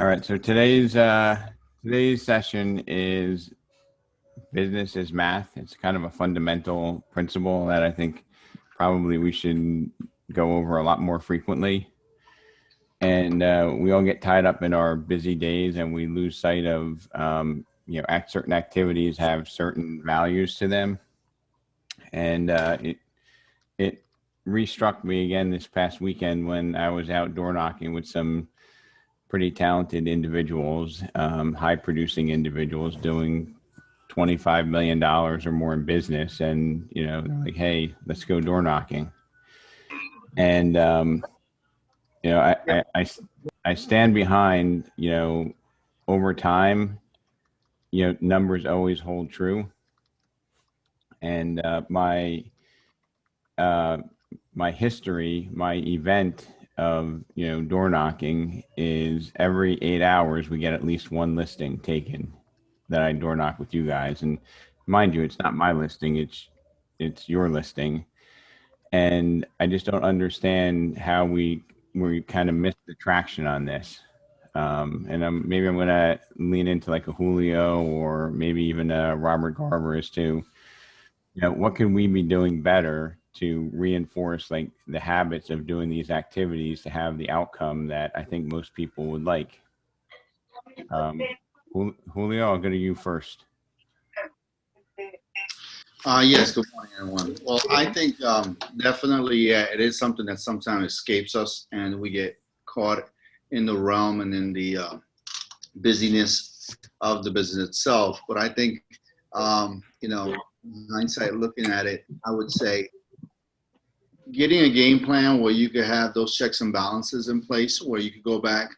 All right. So today's session is business is math. It's kind of a fundamental principle that I think probably we should go over a lot more frequently. And we all get tied up in our busy days, and we lose sight of certain activities have certain values to them. And it restruck me again this past weekend when I was out door knocking with some pretty talented individuals, high producing individuals doing $25 million or more in business. And, they're like, hey, let's go door knocking. And, I stand behind, over time, numbers always hold true. And my history, my event of door knocking is every 8 hours we get at least one listing taken that I door knock with you guys. And mind you, it's not my listing, it's your listing. And I just don't understand how we kind of missed the traction on this. And maybe I'm going to lean into like a Julio or maybe even a Robert Garber as to, what can we be doing better to reinforce like the habits of doing these activities to have the outcome that I think most people would like. Julio, I'll go to you first. Yes, good morning, everyone. Well, I think definitely, yeah, it is something that sometimes escapes us and we get caught in the realm and in the busyness of the business itself. But I think, hindsight looking at it, I would say getting a game plan where you could have those checks and balances in place, where you could go back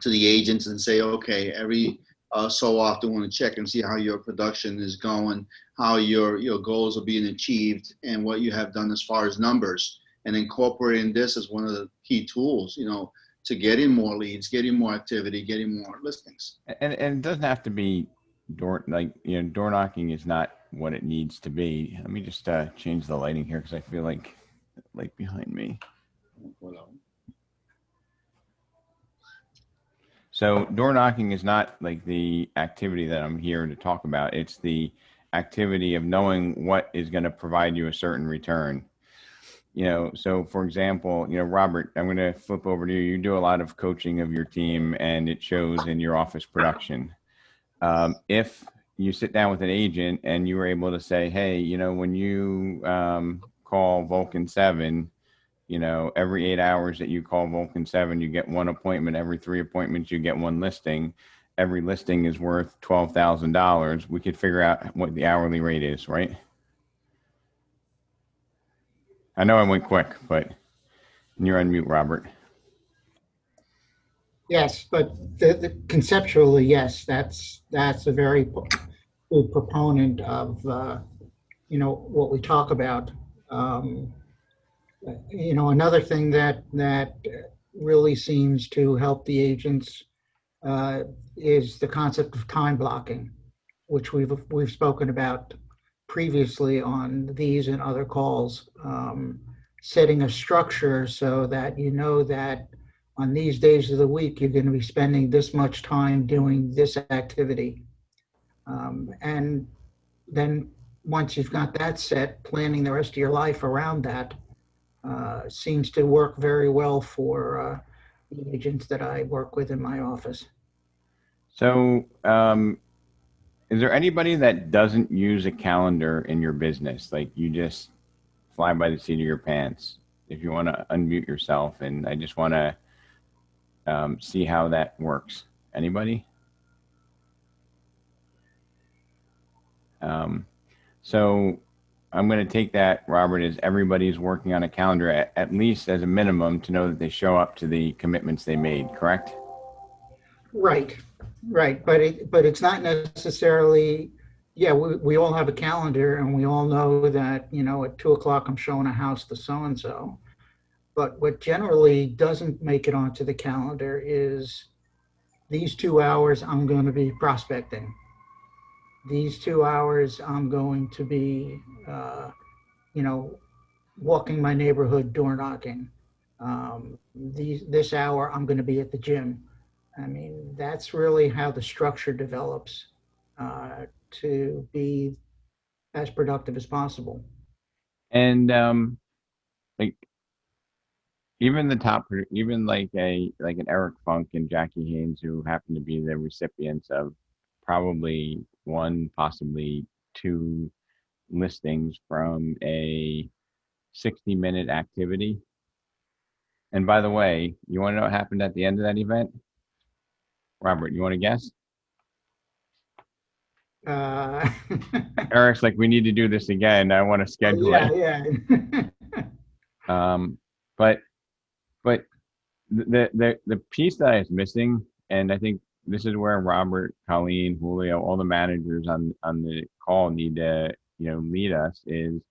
to the agents and say, okay, every so often want to check and see how your production is going, how your goals are being achieved, and what you have done as far as numbers, and incorporating this as one of the key tools, to getting more leads, getting more activity, getting more listings. And it doesn't have to be door knocking is not what it needs to be. Let me just change the lighting here because I feel like the light behind me. So door knocking is not like the activity that I'm here to talk about. It's the activity of knowing what is going to provide you a certain return. So for example, Robert, I'm going to flip over to you. You do a lot of coaching of your team and it shows in your office production. If you sit down with an agent and you were able to say, hey, when you call Vulcan 7, every 8 hours that you call Vulcan 7, you get one appointment. Every 3 appointments, you get one listing. Every listing is worth $12,000. We could figure out what the hourly rate is, right? I know I went quick, but you're on mute, Robert. Yes, but conceptually, yes, that's a very good proponent of what we talk about. Another thing that really seems to help the agents is the concept of time blocking, which we've spoken about previously on these and other calls. Setting a structure so that that on these days of the week you're going to be spending this much time doing this activity, and then once you've got that set, planning the rest of your life around that seems to work very well for the agents that I work with in my office. So is there anybody that doesn't use a calendar in your business? Like you just fly by the seat of your pants? If you want to unmute yourself, and I just want to see how that works. Anybody? So I'm going to take that, Robert, as everybody's working on a calendar at least as a minimum to know that they show up to the commitments they made, correct? Right. But it's not necessarily, yeah, we all have a calendar and we all know that, at 2:00 I'm showing a house to so-and-so. But what generally doesn't make it onto the calendar is these 2 hours I'm going to be prospecting. These 2 hours I'm going to be, walking my neighborhood door knocking. This hour I'm going to be at the gym. I mean, that's really how the structure develops to be as productive as possible. And like even the top, even like an Eric Funk and Jackie Haynes, who happen to be the recipients of probably one, possibly two listings from a 60-minute activity. And by the way, you want to know what happened at the end of that event? Robert, you want to guess? Uh, Eric's like, we need to do this again. I want to schedule yeah, it. yeah. Um, but but the piece that I was missing, and I think this is where Robert, Colleen, Julio, all the managers on the call need to lead us, is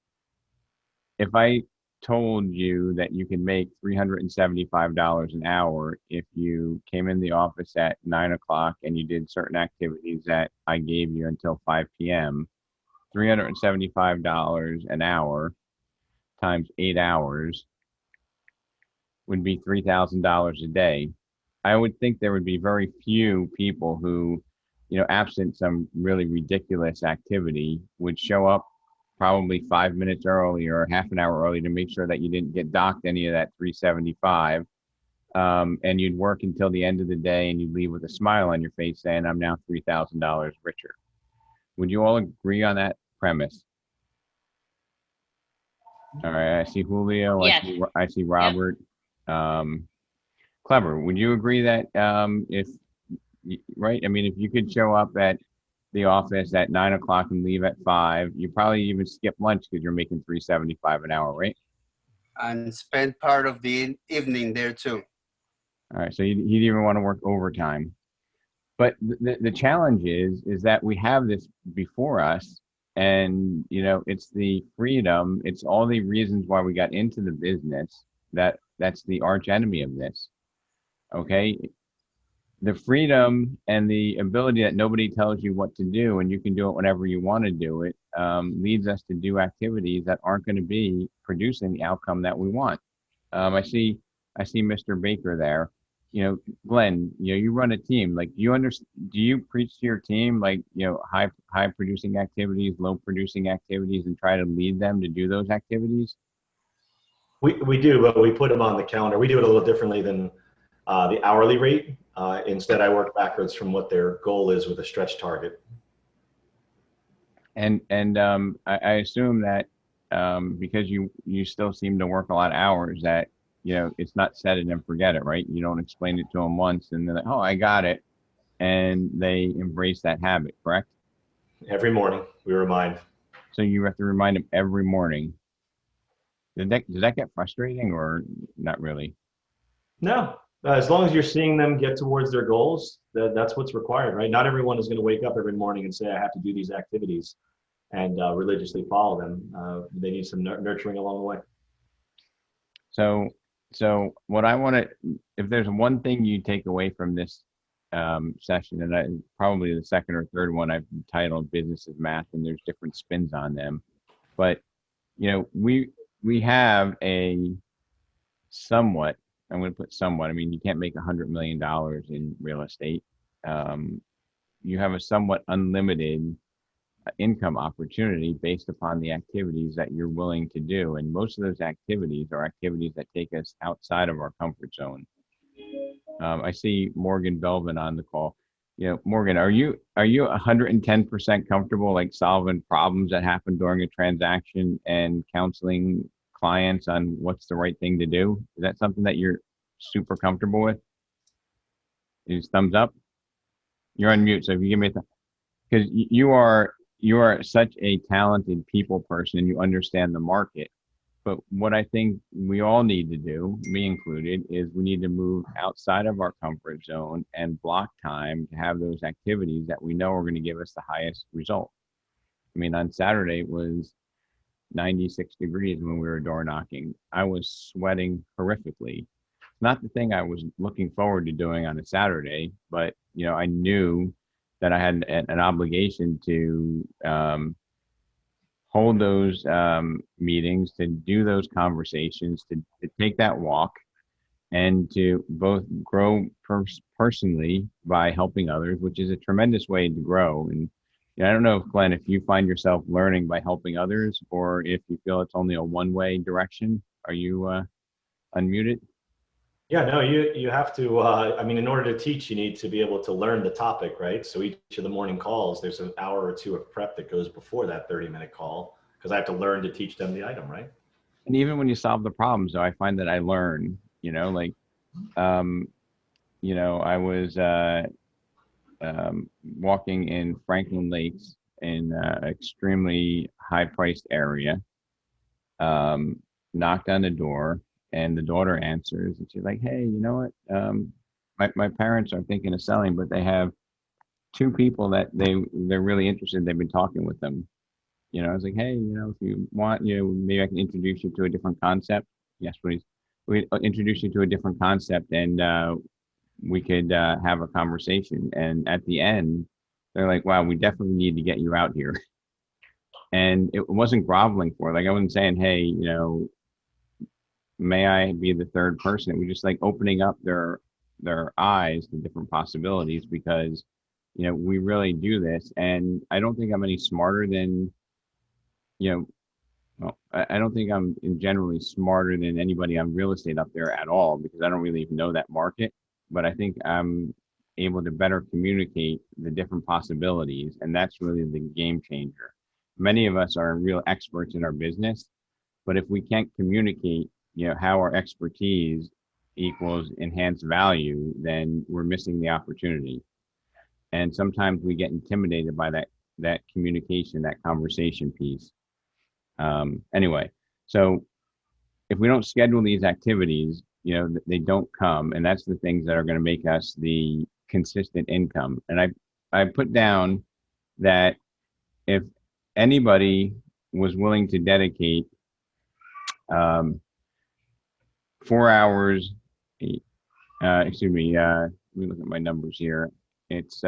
if I told you that you can make $375 an hour if you came in the office at 9 o'clock and you did certain activities that I gave you until 5 p.m., $375 an hour times 8 hours would be $3,000 a day. I would think there would be very few people who, absent some really ridiculous activity, would show up probably 5 minutes early or half an hour early to make sure that you didn't get docked any of that 375. And you'd work until the end of the day and you'd leave with a smile on your face saying, I'm now $3,000 richer. Would you all agree on that premise? All right. I see Julio. Yes. I see Yep. Robert. Clever. Would you agree that right? I mean, if you could show up at the office at 9 o'clock and leave at 5, you probably even skip lunch because you're making $375 an hour, right? And spend part of the evening there too. All right. So you'd even want to work overtime. But the challenge is that we have this before us, and it's the freedom, it's all the reasons why we got into the business that's the arch enemy of this. Okay, the freedom and the ability that nobody tells you what to do and you can do it whenever you want to do it leads us to do activities that aren't going to be producing the outcome that we want. I see Mr. Baker there. Glenn, you run a team. Like, do you preach to your team like, high producing activities, low producing activities, and try to lead them to do those activities? We do, but we put them on the calendar. We do it a little differently than the hourly rate. Instead, I work backwards from what their goal is with a stretch target. And I assume that because you still seem to work a lot of hours, that it's not set it and forget it, right? You don't explain it to them once and they're like, oh, I got it, and they embrace that habit, correct? Every morning we remind. So you have to remind them every morning. Does that get frustrating or not really? No, as long as you're seeing them get towards their goals, that's what's required, right? Not everyone is going to wake up every morning and say, I have to do these activities and religiously follow them. They need some nurturing along the way. So what I want to, if there's one thing you take away from this session, and probably the second or third one I've titled Business is Math, and there's different spins on them, but we have a somewhat, I'm going to put somewhat, I mean, you can't make $100 million in real estate. You have a somewhat unlimited income opportunity based upon the activities that you're willing to do. And most of those activities are activities that take us outside of our comfort zone. I see Morgan Belvin on the call. Morgan, are you 110% comfortable like solving problems that happen during a transaction and counseling clients on what's the right thing to do? Is that something that you're super comfortable with? Is thumbs up? You're on mute, so if you give me a because you are such a talented people person and you understand the market. But what I think we all need to do, me included, is we need to move outside of our comfort zone and block time to have those activities that we know are going to give us the highest result. I mean, on Saturday it was 96 degrees when we were door knocking. I was sweating horrifically. Not the thing I was looking forward to doing on a Saturday, but I knew that I had an obligation to hold those meetings, to do those conversations, to take that walk. and to both grow personally by helping others, which is a tremendous way to grow. And I don't know, Glenn, if you find yourself learning by helping others, or if you feel it's only a one-way direction. Are you unmuted? Yeah, no, you have to, I mean, in order to teach, you need to be able to learn the topic, right? So each of the morning calls, there's an hour or two of prep that goes before that 30-minute call, because I have to learn to teach them the item, right? And even when you solve the problems, though, I find that I learn, like, um, I was walking in Franklin Lakes in an extremely high-priced area, knocked on the door, and the daughter answers, and she's like, "Hey, you know what? My parents are thinking of selling, but they have two people that they're really interested. They've been talking with them. I was like, hey, if you want, maybe I can introduce you to a different concept. Yes, please. We introduce you to a different concept, and we could have a conversation. And at the end, they're like, wow, we definitely need to get you out here. And it wasn't groveling for it. Like I wasn't saying, hey, may I be the third person? It was just like opening up their eyes to different possibilities, because we really do this. And I don't think I'm any smarter than well, I don't think I'm generally smarter than anybody on real estate up there at all, because I don't really even know that market. But I think I'm able to better communicate the different possibilities, and that's really the game changer. Many of us are real experts in our business, but if we can't communicate, how our expertise equals enhanced value, then we're missing the opportunity. And sometimes we get intimidated by that communication, that conversation piece. Anyway, so if we don't schedule these activities, they don't come, and that's the things that are going to make us the consistent income. And I put down that if anybody was willing to dedicate 4 hours, excuse me, let me look at my numbers here. It's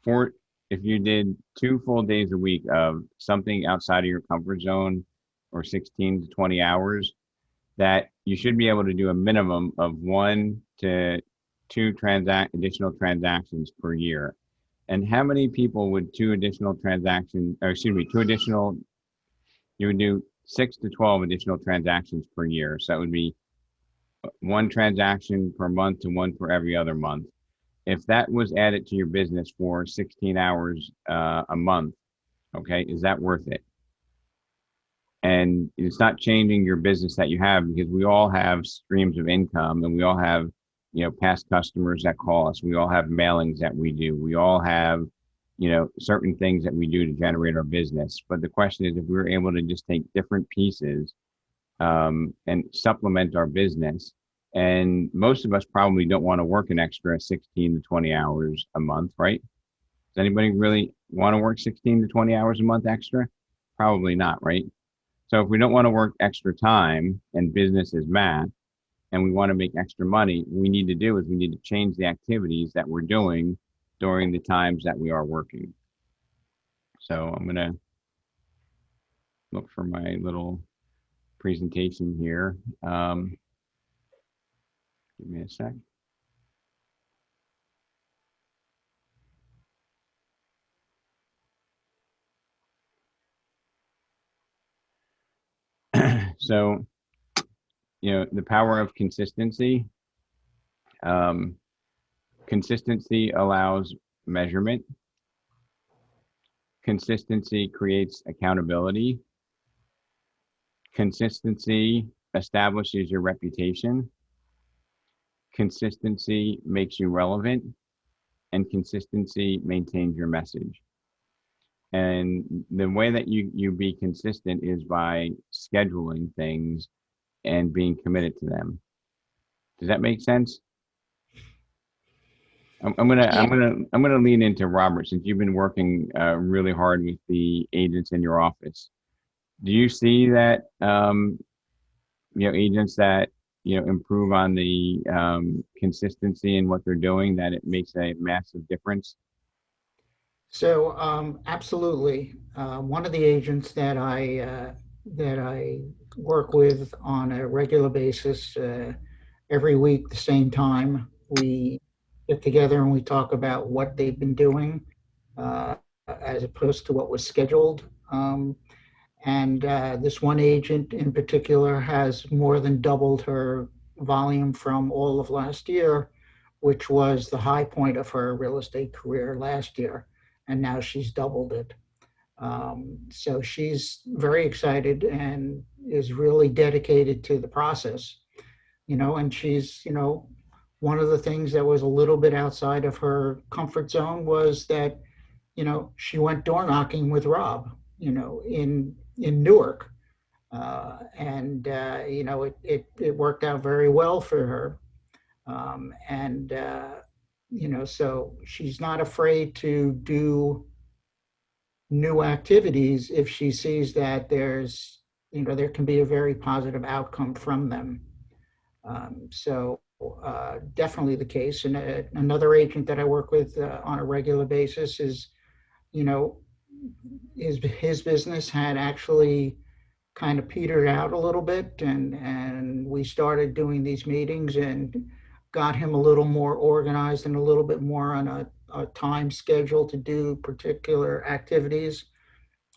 four. If you did 2 full days a week of something outside of your comfort zone, or 16 to 20 hours, that you should be able to do a minimum of 1 to 2 additional transactions per year. And how many people would 2 additional transactions, or excuse me, you would do 6 to 12 additional transactions per year. So that would be 1 transaction per month to 1 for every other month. If that was added to your business for 16 hours a month, okay, is that worth it? And it's not changing your business that you have, because we all have streams of income, and we all have, past customers that call us. We all have mailings that we do. We all have, certain things that we do to generate our business. But the question is, if we were able to just take different pieces and supplement our business. And most of us probably don't want to work an extra 16 to 20 hours a month, right? Does anybody really want to work 16 to 20 hours a month extra? Probably not, right? So if we don't want to work extra time, and business is math, and we want to make extra money, what we need to do is we need to change the activities that we're doing during the times that we are working. So I'm going to look for my little presentation here. Give me a sec. So, the power of consistency. Consistency allows measurement. Consistency creates accountability. Consistency establishes your reputation. Consistency makes you relevant, and consistency maintains your message. And the way that you be consistent is by scheduling things and being committed to them. Does that make sense? I'm gonna lean into Robert, since you've been working really hard with the agents in your office. Do you see that agents that improve on the consistency in what they're doing, that it makes a massive difference? So absolutely. One of the agents that I work with on a regular basis, every week, the same time, we get together and we talk about what they've been doing uh, as opposed to what was scheduled. And this one agent in particular has more than doubled her volume from all of last year, which was the high point of her real estate career last year. And now she's doubled it. So she's very excited and is really dedicated to the process, and she's, one of the things that was a little bit outside of her comfort zone was that, she went door knocking with Rob, in Newark. And it worked out very well for her. And, so she's not afraid to do new activities if she sees that there can be a very positive outcome from them. So definitely the case. And another agent that I work with on a regular basis is, his business had actually kind of petered out a little bit, and we started doing these meetings and got him a little more organized and a little bit more on a time schedule to do particular activities.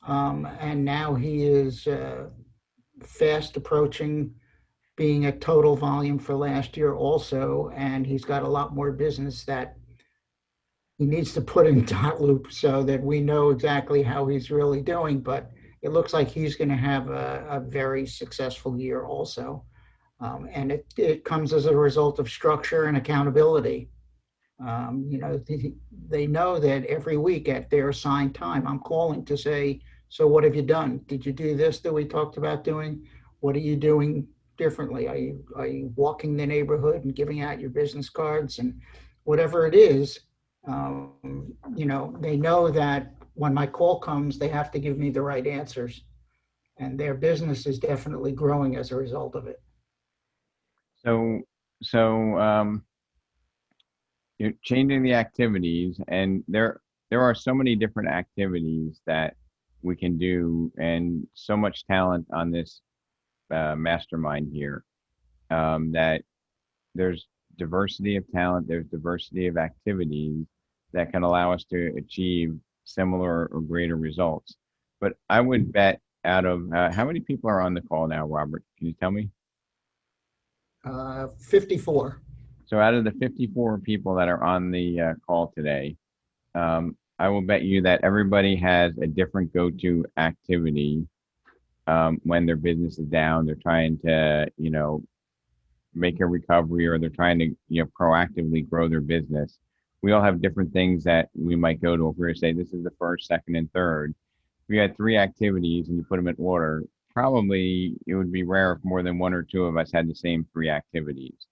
And now he is fast approaching being at total volume for last year also, and he's got a lot more business that he needs to put in dot loop so that we know exactly how he's really doing. But it looks like he's going to have a very successful year also. And it comes as a result of structure and accountability. They know that every week at their assigned time, I'm calling to say, so what have you done? Did you do this that we talked about doing? What are you doing differently? Are you walking the neighborhood and giving out your business cards and whatever it is? They know that when my call comes, they have to give me the right answers, and their business is definitely growing as a result of it. So you're changing the activities, and there are so many different activities that we can do, and so much talent on this mastermind here, that there's diversity of talent, there's diversity of activities that can allow us to achieve similar or greater results. But I would bet out of how many people are on the call now, Robert? Can you tell me? 54. So out of the 54 people that are on the call today, I will bet you that everybody has a different go-to activity when their business is down. They're trying to, make a recovery, or they're trying to, proactively grow their business. We all have different things that we might go to. If we were to say this is the first, second, and third, if you had 3 activities and you put them in order, probably it would be rare if more than 1 or 2 of us had the same 3 activities.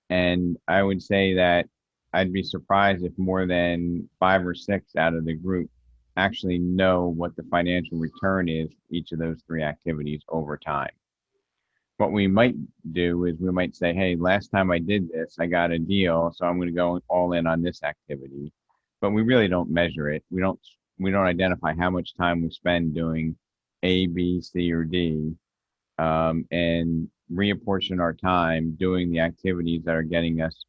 And I would say that I'd be surprised if more than 5 or 6 out of the group actually know what the financial return is each of those 3 activities over time. What we might do is we might say, hey, last time I did this, I got a deal, so I'm going to go all in on this activity. But we really don't measure it. We don't identify how much time we spend doing A, B, C, or D, and reapportion our time doing the activities that are getting us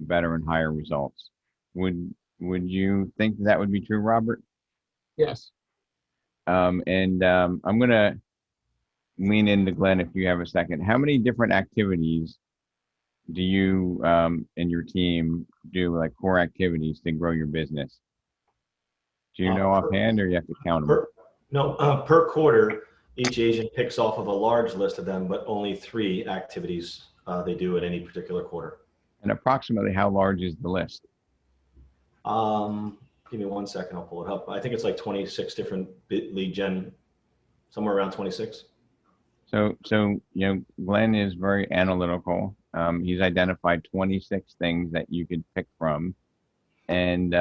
better and higher results. Would you think that would be true, Robert? Yes. I'm going to lean into Glenn if you have a second. How many different activities do you and your team do, like core activities to grow your business? Do you know offhand, or you have to count them? Per quarter, each agent picks off of a large list of them, but only 3 activities they do at any particular quarter. And approximately how large is the list? Give me 1 second, I'll pull it up. I think it's like 26 different lead gen, somewhere around 26. So Glenn is very analytical. He's identified 26 things that you could pick from, and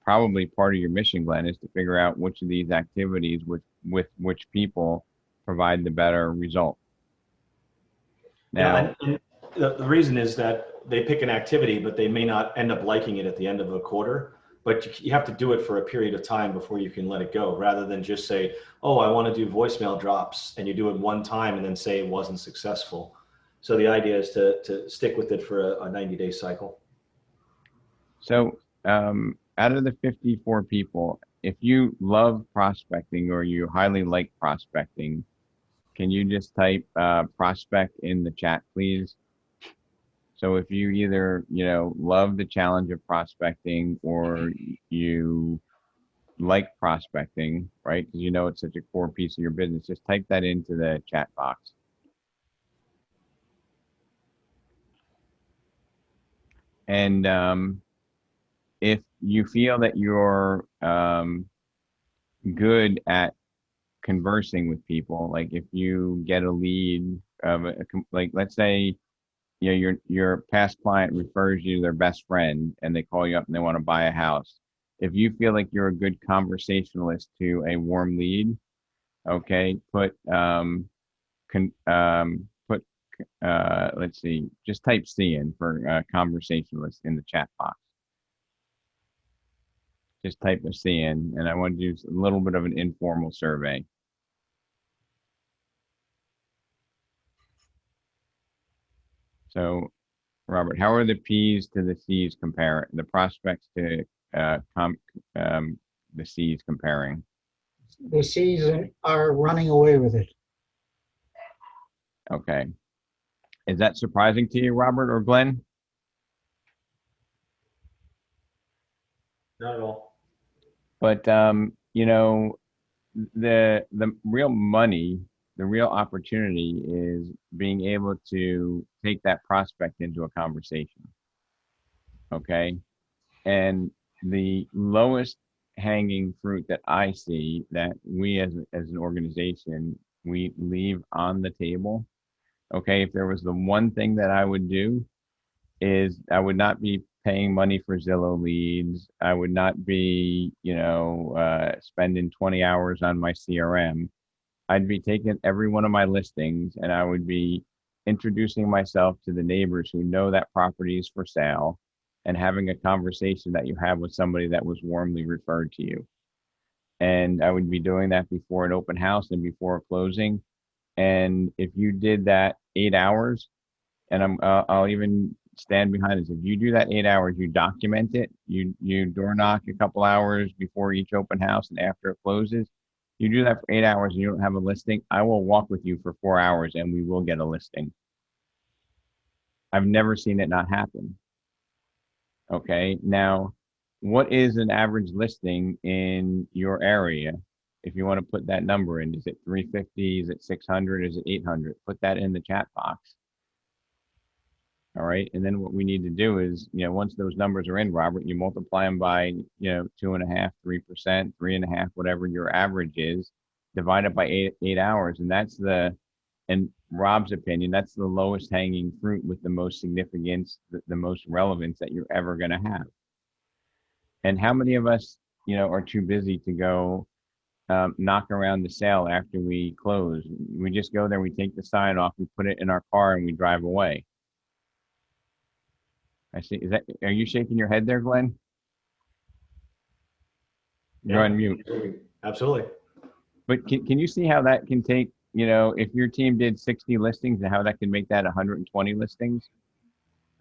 probably part of your mission, Glenn, is to figure out which of these activities with which people provide the better result. Now, and the reason is that they pick an activity, but they may not end up liking it at the end of a quarter. But you have to do it for a period of time before you can let it go, rather than just say, oh, I want to do voicemail drops, and you do it one time and then say it wasn't successful. So the idea is to stick with it for a 90-day cycle. So out of the 54 people, if you love prospecting or you highly like prospecting, can you just type prospect in the chat, please? So if you either, love the challenge of prospecting or you like prospecting, right? Because it's such a core piece of your business, just type that into the chat box. And if you feel that you're good at conversing with people, like if you get a lead of like, let's say, your past client refers you to their best friend and they call you up and they want to buy a house. If you feel like you're a good conversationalist to a warm lead, okay, put let's see, just type C in for conversationalist in the chat box. Just type a C in, and I want to do a little bit of an informal survey. So, Robert, how are the P's to the C's compare? The prospects to the C's comparing? The C's are running away with it. Okay. Is that surprising to you, Robert or Glenn? Not at all. But the real money, the real opportunity is being able to take that prospect into a conversation. Okay. And the lowest hanging fruit that I see that we as an organization, we leave on the table. Okay. If there was the one thing that I would do is I would not be paying money for Zillow leads. I would not be, spending 20 hours on my CRM. I'd be taking every one of my listings and I would be introducing myself to the neighbors who know that property is for sale and having a conversation that you have with somebody that was warmly referred to you. And I would be doing that before an open house and before a closing. And if you did that 8 hours, and I'll even stand behind this. If you do that 8 hours, you document it. You door knock a couple hours before each open house and after it closes. You do that for 8 hours and you don't have a listing. I will walk with you for 4 hours and we will get a listing. I've never seen it not happen. Okay. Now, what is an average listing in your area? If you want to put that number in, is it 350? Is it 600? Is it 800? Put that in the chat box. All right. And then what we need to do is, once those numbers are in, Robert, you multiply them by, 2.5%, 3%, 3.5%, whatever your average is, divide it by eight hours. And that's in Rob's opinion, that's the lowest hanging fruit with the most significance, the most relevance that you're ever going to have. And how many of us, are too busy to go knock around the sale after we close? We just go there, we take the sign off, we put it in our car and we drive away. I see. Are you shaking your head there, Glenn? You're on mute. Absolutely. But can you see how that can take, if your team did 60 listings and how that can make that 120 listings?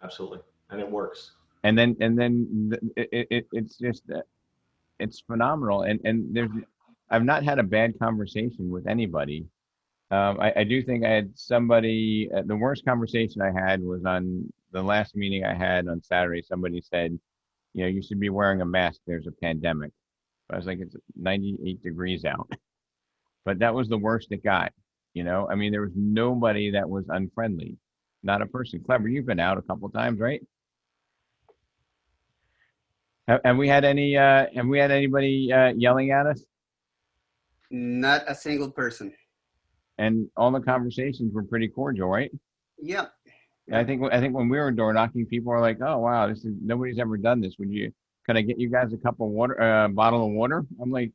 Absolutely. And it works. And then it's just, it's phenomenal. And I've not had a bad conversation with anybody. I do think I had somebody, the worst conversation I had was on the last meeting I had on Saturday. Somebody said, you should be wearing a mask. There's a pandemic. I was like, it's 98 degrees out. But that was the worst it got. I mean, there was nobody that was unfriendly. Not a person. Clever, you've been out a couple of times, right? Have we had anybody yelling at us? Not a single person. And all the conversations were pretty cordial, right? Yeah. I think when we were door knocking, people were like, "Oh wow, nobody's ever done this. Could I get you guys a cup of water, bottle of water?" I'm like,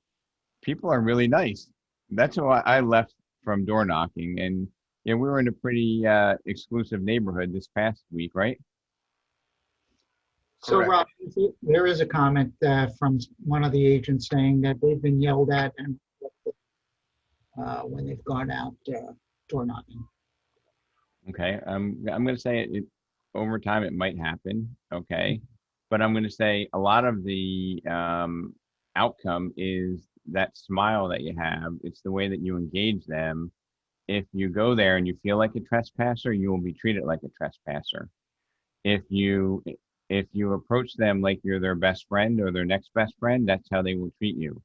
people are really nice. That's why I left from door knocking, and we were in a pretty exclusive neighborhood this past week, right? So, Rob, there is a comment from one of the agents saying that they've been yelled at and when they've gone out door knocking. Okay. I'm going to say over time it might happen. Okay. But I'm going to say a lot of the outcome is that smile that you have. It's the way that you engage them. If you go there and you feel like a trespasser, you will be treated like a trespasser. If you approach them like you're their best friend or their next best friend, that's how they will treat you.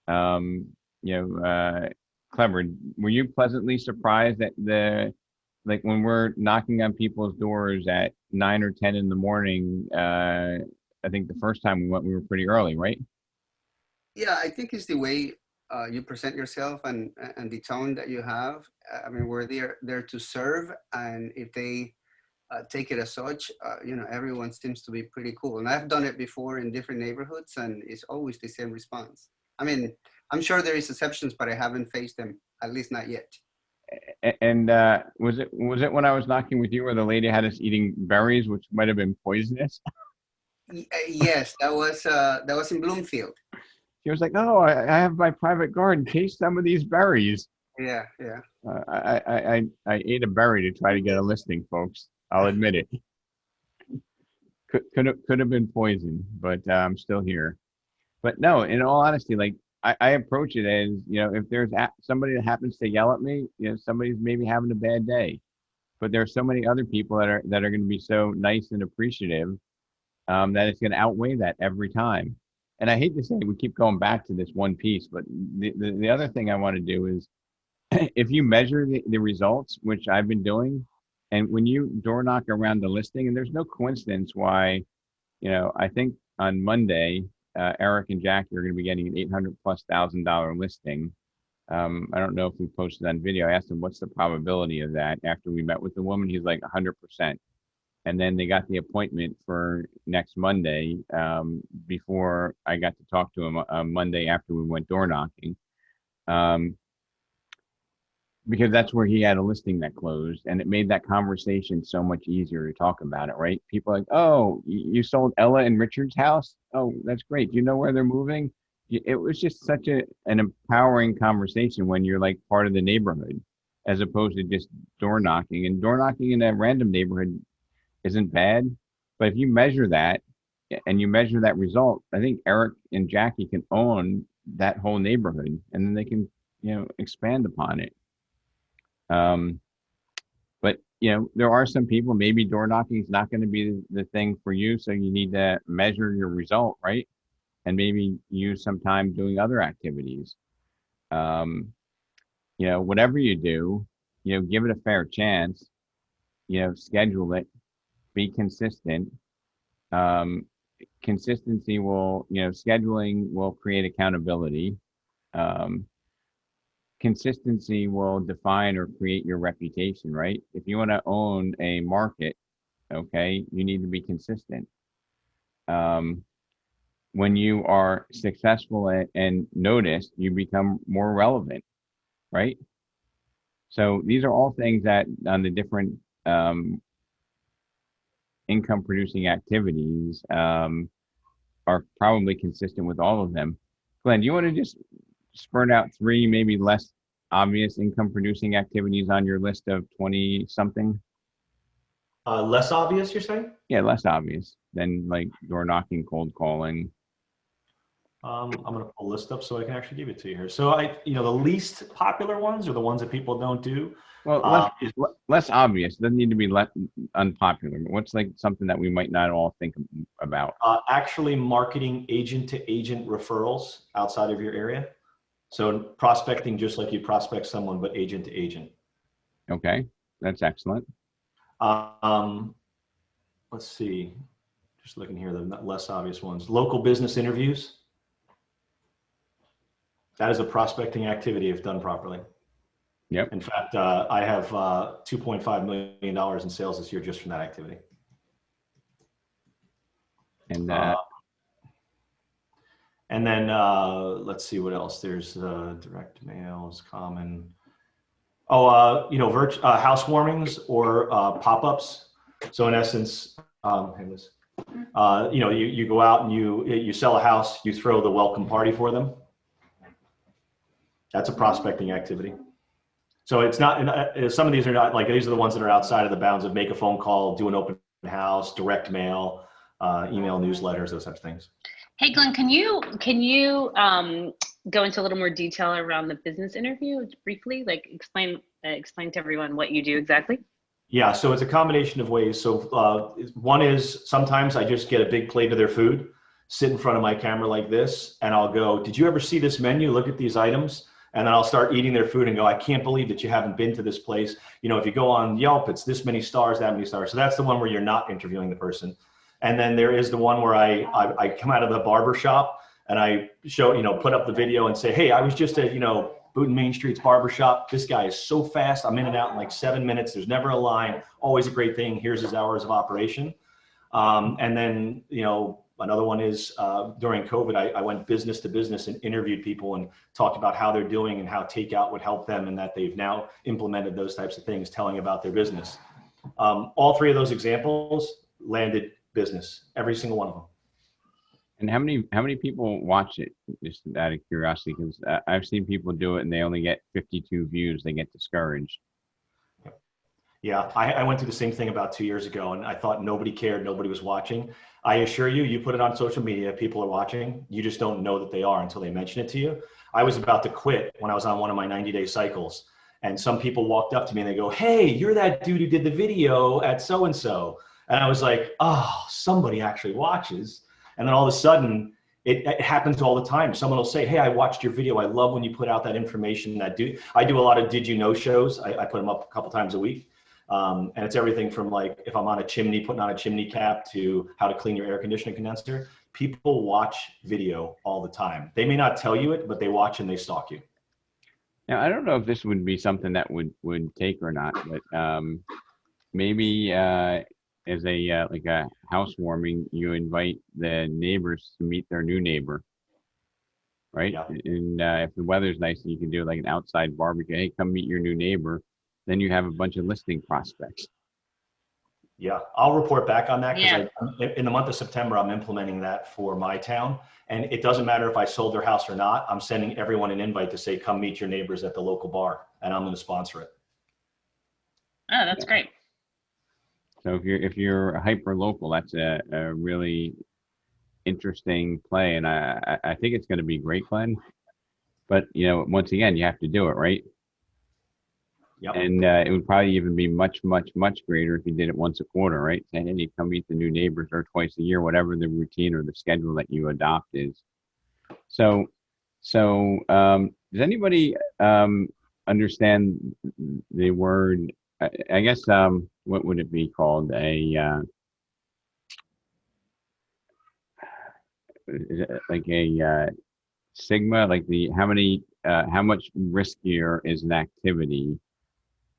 Um, you know, Clever, were you pleasantly surprised that like when we're knocking on people's doors at 9 or 10 in the morning? I think the first time we went, we were pretty early, right? Yeah, I think it's the way you present yourself and the tone that you have. I mean, we're there to serve, and if they take it as such, everyone seems to be pretty cool. And I've done it before in different neighborhoods, and it's always the same response. I mean, I'm sure there is exceptions, but I haven't faced them, at least not yet. And was it when I was knocking with you where the lady had us eating berries, which might have been poisonous? Yes, that was in Bloomfield. She was like, "Oh, I have my private garden. Taste some of these berries." Yeah, yeah. I ate a berry to try to get a listing, folks. I'll admit it. Could have been poison, but I'm still here. But no, in all honesty, like I approach it as, if there's somebody that happens to yell at me, somebody's maybe having a bad day. But there are so many other people that are going to be so nice and appreciative, that it's going to outweigh that every time. And I hate to say we keep going back to this one piece, but the other thing I want to do is if you measure the results, which I've been doing, and when you door knock around the listing, and there's no coincidence why, I think on Monday, Eric and Jackie are going to be getting an $800,000+ listing. I don't know if we posted on video. I asked him what's the probability of that after we met with the woman. He's like 100%. And then they got the appointment for next Monday, before I got to talk to him on Monday after we went door knocking. Because that's where he had a listing that closed, and it made that conversation so much easier to talk about it, right? People are like, "Oh, you sold Ella and Richard's house? Oh, that's great. Do you know where they're moving?" It was just such an empowering conversation when you're like part of the neighborhood, as opposed to just door knocking. And door knocking in a random neighborhood isn't bad, but if you measure that and you measure that result, I think Eric and Jackie can own that whole neighborhood, and then they can, expand upon it. But there are some people, maybe door knocking is not going to be the thing for you. So you need to measure your result, right? And maybe use some time doing other activities. Whatever you do, give it a fair chance, schedule it, be consistent. Consistency will, scheduling will create accountability. Consistency will define or create your reputation, right? If you want to own a market, okay, you need to be consistent. When you are successful and noticed, you become more relevant, right? So these are all things that on the different income producing activities are probably consistent with all of them. Glenn, do you want to just spurt out 3 maybe less obvious income producing activities on your list of 20 something? Less obvious, you're saying? Yeah, less obvious than like door knocking, cold calling. I'm going to pull a list up so I can actually give it to you here. So the least popular ones are the ones that people don't do. Well, less obvious. Doesn't need to be less unpopular. But what's like something that we might not all think about? Actually marketing agent to agent referrals outside of your area. So prospecting just like you prospect someone, but agent to agent. Okay, that's excellent. Let's see. Just looking here, the less obvious ones. Local business interviews. That is a prospecting activity if done properly. Yep. In fact, I have $2.5 million in sales this year just from that activity. And then let's see what else. There's direct mail is common. Oh, housewarmings or pop-ups. So in essence, you go out and you sell a house, you throw the welcome party for them. That's a prospecting activity. So it's not, some of these are not like, these are the ones that are outside of the bounds of make a phone call, do an open house, direct mail, email newsletters, those types of things. Hey, Glenn, can you go into a little more detail around the business interview briefly? Like explain to everyone what you do exactly. Yeah, so it's a combination of ways. So one is sometimes I just get a big plate of their food, sit in front of my camera like this, and I'll go, did you ever see this menu? Look at these items. And then I'll start eating their food and go, I can't believe that you haven't been to this place. You know, if you go on Yelp, it's this many stars, that many stars. So that's the one where you're not interviewing the person. And then there is the one where I come out of the barber shop and I show, you know, put up the video and say, hey, I was just at, you know, Boonton Main Street's barbershop. This guy is so fast. I'm in and out in like 7 minutes. There's never a line. Always a great thing. Here's his hours of operation. And then, you know, another one is during COVID, I went business to business and interviewed people and talked about how they're doing and how takeout would help them and that they've now implemented those types of things, telling about their business. All three of those examples landed business, every single one of them. And how many people watch it? Just out of curiosity, because I've seen people do it and they only get 52 views. They get discouraged. Yeah, I went through the same thing about 2 years ago, and I thought nobody cared, nobody was watching. I assure you, you put it on social media, people are watching. You just don't know that they are until they mention it to you. I was about to quit when I was on one of my 90-day cycles, and some people walked up to me and they go, hey, you're that dude who did the video at so-and-so. And I was like, oh, somebody actually watches. And then all of a sudden, it happens all the time. Someone will say, hey, I watched your video. I love when you put out that information. I do a lot of did you know shows. I put them up a couple times a week. And it's everything from like, if I'm on a chimney, putting on a chimney cap, to how to clean your air conditioning condenser. People watch video all the time. They may not tell you it, but they watch and they stalk you. Now, I don't know if this would be something that would take or not, but maybe as a like a housewarming, you invite the neighbors to meet their new neighbor, right? Yeah. And if the weather's nice, you can do like an outside barbecue. Hey, come meet your new neighbor. Then you have a bunch of listing prospects. Yeah, I'll report back on that because Yeah. in the month of September, I'm implementing that for my town. And it doesn't matter if I sold their house or not. I'm sending everyone an invite to say, come meet your neighbors at the local bar, and I'm going to sponsor it. Oh, that's great. So if you're hyper local, that's a really interesting play, and I think it's going to be great, Glenn. But you know, once again, you have to do it, right? Yep. And it would probably even be much greater if you did it once a quarter, right? Say, hey, you come meet the new neighbors, or twice a year, whatever the routine or the schedule that you adopt is. So does anybody understand the word? I guess what would it be called? Like a sigma, like how much riskier is an activity?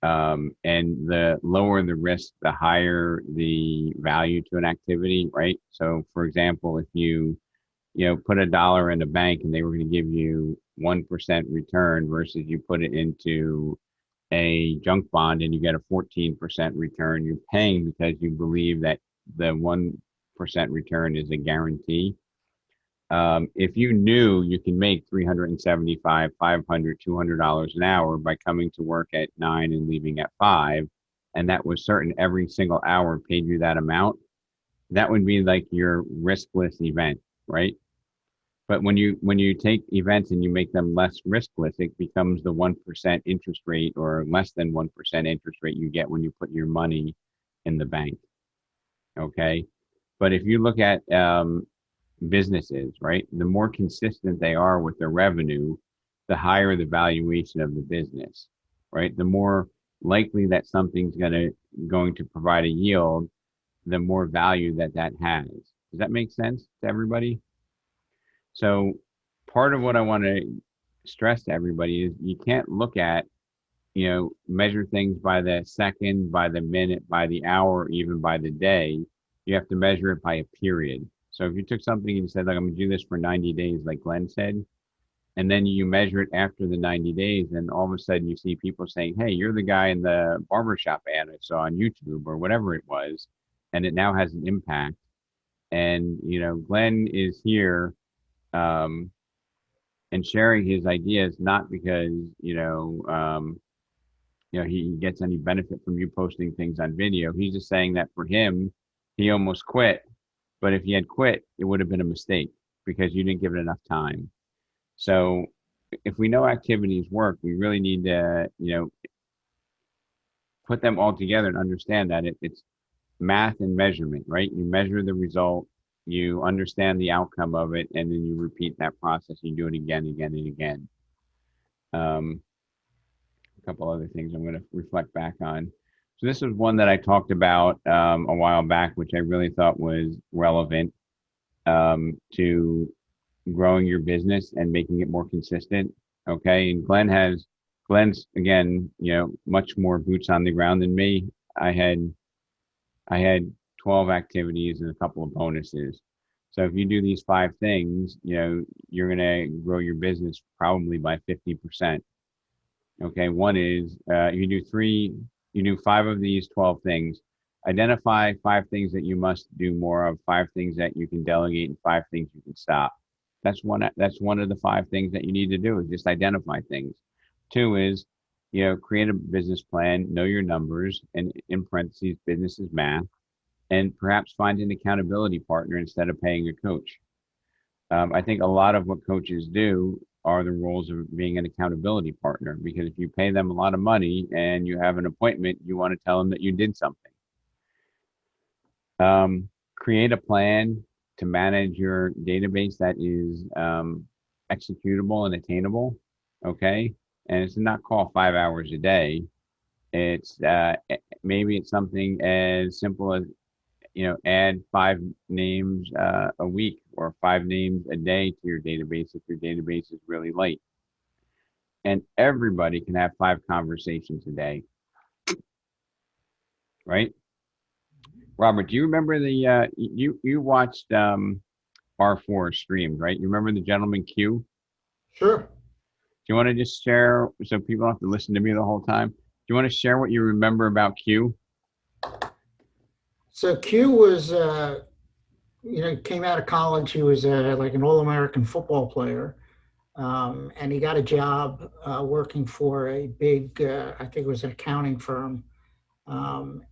And the lower the risk, the higher the value to an activity, right? So for example, if you put $1 in a bank and they were going to give you 1% return versus you put it into a junk bond and you get a 14% return, you're paying because you believe that the 1% return is a guarantee. If you knew you can make $375, $500, $200 an hour by coming to work at 9 and leaving at 5, and that was certain every single hour paid you that amount, that would be like your riskless event, right? But when you take events and you make them less riskless, it becomes the 1% interest rate or less than 1% interest rate you get when you put your money in the bank. Okay. But if you look at businesses, right, the more consistent they are with their revenue, the higher the valuation of the business, right? The more likely that something's going to provide a yield, the more value that has. Does that make sense to everybody? So part of what I want to stress to everybody is you can't look at, measure things by the second, by the minute, by the hour, even by the day. You have to measure it by a period. So if you took something and said, like, I'm going to do this for 90 days, like Glenn said, and then you measure it after the 90 days, and all of a sudden you see people saying, hey, you're the guy in the barbershop ad I saw on YouTube or whatever it was, and it now has an impact. And, Glenn is here and sharing his ideas, not because, he gets any benefit from you posting things on video. He's just saying that for him, he almost quit. But if he had quit, it would have been a mistake because you didn't give it enough time. So if we know activities work, we really need to, put them all together and understand that it's math and measurement, right? You measure the result, you understand the outcome of it, and then you repeat that process. You do it again, again, and again. A couple other things I'm going to reflect back on. So this is one that I talked about a while back, which I really thought was relevant to growing your business and making it more consistent. Okay. And Glenn's again, much more boots on the ground than me. I had 12 activities and a couple of bonuses. So if you do these 5 things, you're going to grow your business probably by 50%. Okay. One is you do 5 of these 12 things. Identify 5 things that you must do more of, 5 things that you can delegate, and 5 things you can stop. That's one of the 5 things that you need to do, is just identify things. 2 is, create a business plan, know your numbers, and in parentheses, business is math, and perhaps find an accountability partner instead of paying a coach. I think a lot of what coaches do are the roles of being an accountability partner, because if you pay them a lot of money and you have an appointment, you want to tell them that you did something. Create a plan to manage your database that is executable and attainable. Okay. And it's not call 5 hours a day. It's maybe it's something as simple as, add 5 names a week or 5 names a day to your database if your database is really light. And everybody can have 5 conversations a day, right? Robert, do you remember the you watched R4 streamed, right? You remember the gentleman Q? Sure. Do you want to just share, so people don't have to listen to me the whole time? Do you want to share what you remember about Q? So Q was, came out of college. He was like an All-American football player. And he got a job working for a big, I think it was an accounting firm,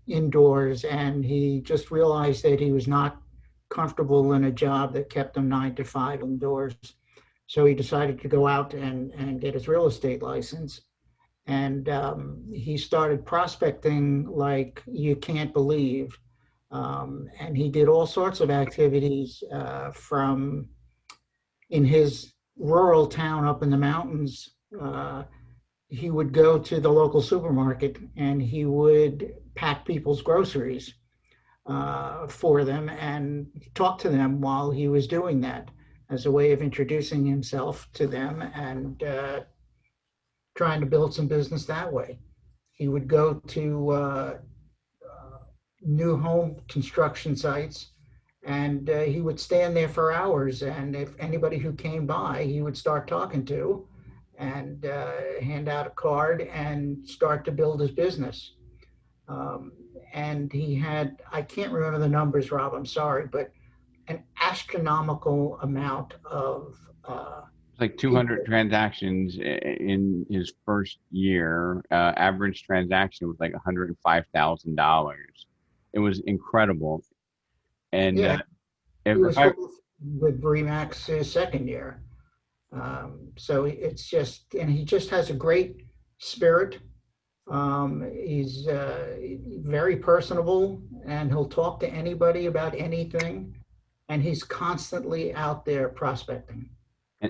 indoors. And he just realized that he was not comfortable in a job that kept him 9 to 5 indoors. So he decided to go out and get his real estate license. And he started prospecting like you can't believe. And he did all sorts of activities from in his rural town up in the mountains. He would go to the local supermarket and he would pack people's groceries for them and talk to them while he was doing that, as a way of introducing himself to them and trying to build some business that way. He would go to new home construction sites, and he would stand there for hours. And if anybody who came by, he would start talking to and hand out a card and start to build his business. And he had, I can't remember the numbers, Rob, I'm sorry, but an astronomical amount of It's like 200 transactions in his first year. Average transaction was like $105,000. It was incredible. And yeah, he was with Remax his second year. So it's just, and he just has a great spirit. He's very personable, and he'll talk to anybody about anything. And he's constantly out there prospecting.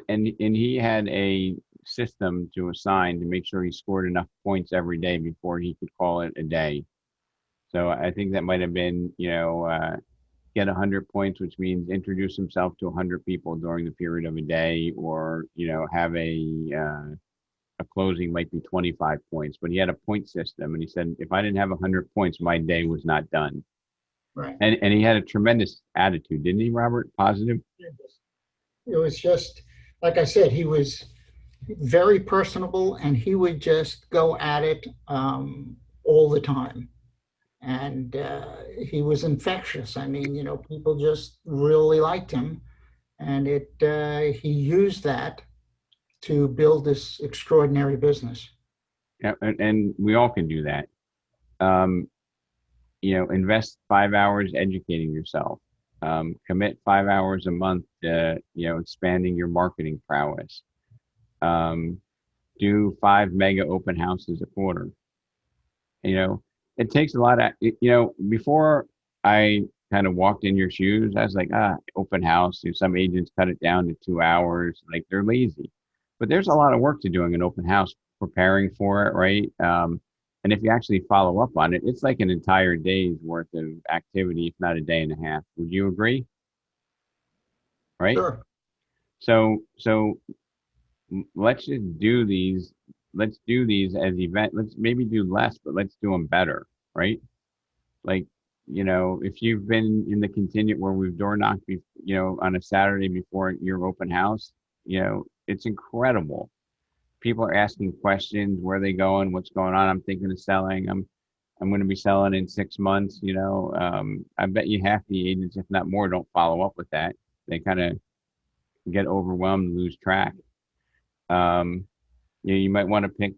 And he had a system to assign to make sure he scored enough points every day before he could call it a day. So I think that might have been, get 100 points, which means introduce himself to 100 people during the period of a day, or, have a closing might be 25 points, but he had a point system. And he said, if I didn't have 100 points, my day was not done. Right. And he had a tremendous attitude, didn't he, Robert? Positive? It was just, like I said, he was very personable, and he would just go at it all the time. And he was infectious. I mean, people just really liked him, and he used that to build this extraordinary business. and we all can do that. Invest 5 hours educating yourself. Commit 5 hours a month to, expanding your marketing prowess. Do 5 mega open houses a quarter. It takes a lot of, before I kind of walked in your shoes, I was like, open house. Some agents cut it down to 2 hours. Like, they're lazy. But there's a lot of work to doing an open house, preparing for it, right? And if you actually follow up on it, it's like an entire day's worth of activity, if not a day and a half. Would you agree? Right? Sure. So let's just do these. Let's do these as event. Let's maybe do less, but let's do them better, right? Like, if you've been in the contingent where we've door knocked, on a Saturday before your open house, it's incredible. People are asking questions. Where are they going? What's going on? I'm thinking of selling. I'm going to be selling in 6 months. I bet you half the agents, if not more, don't follow up with that. They kind of get overwhelmed, lose track. You might want to pick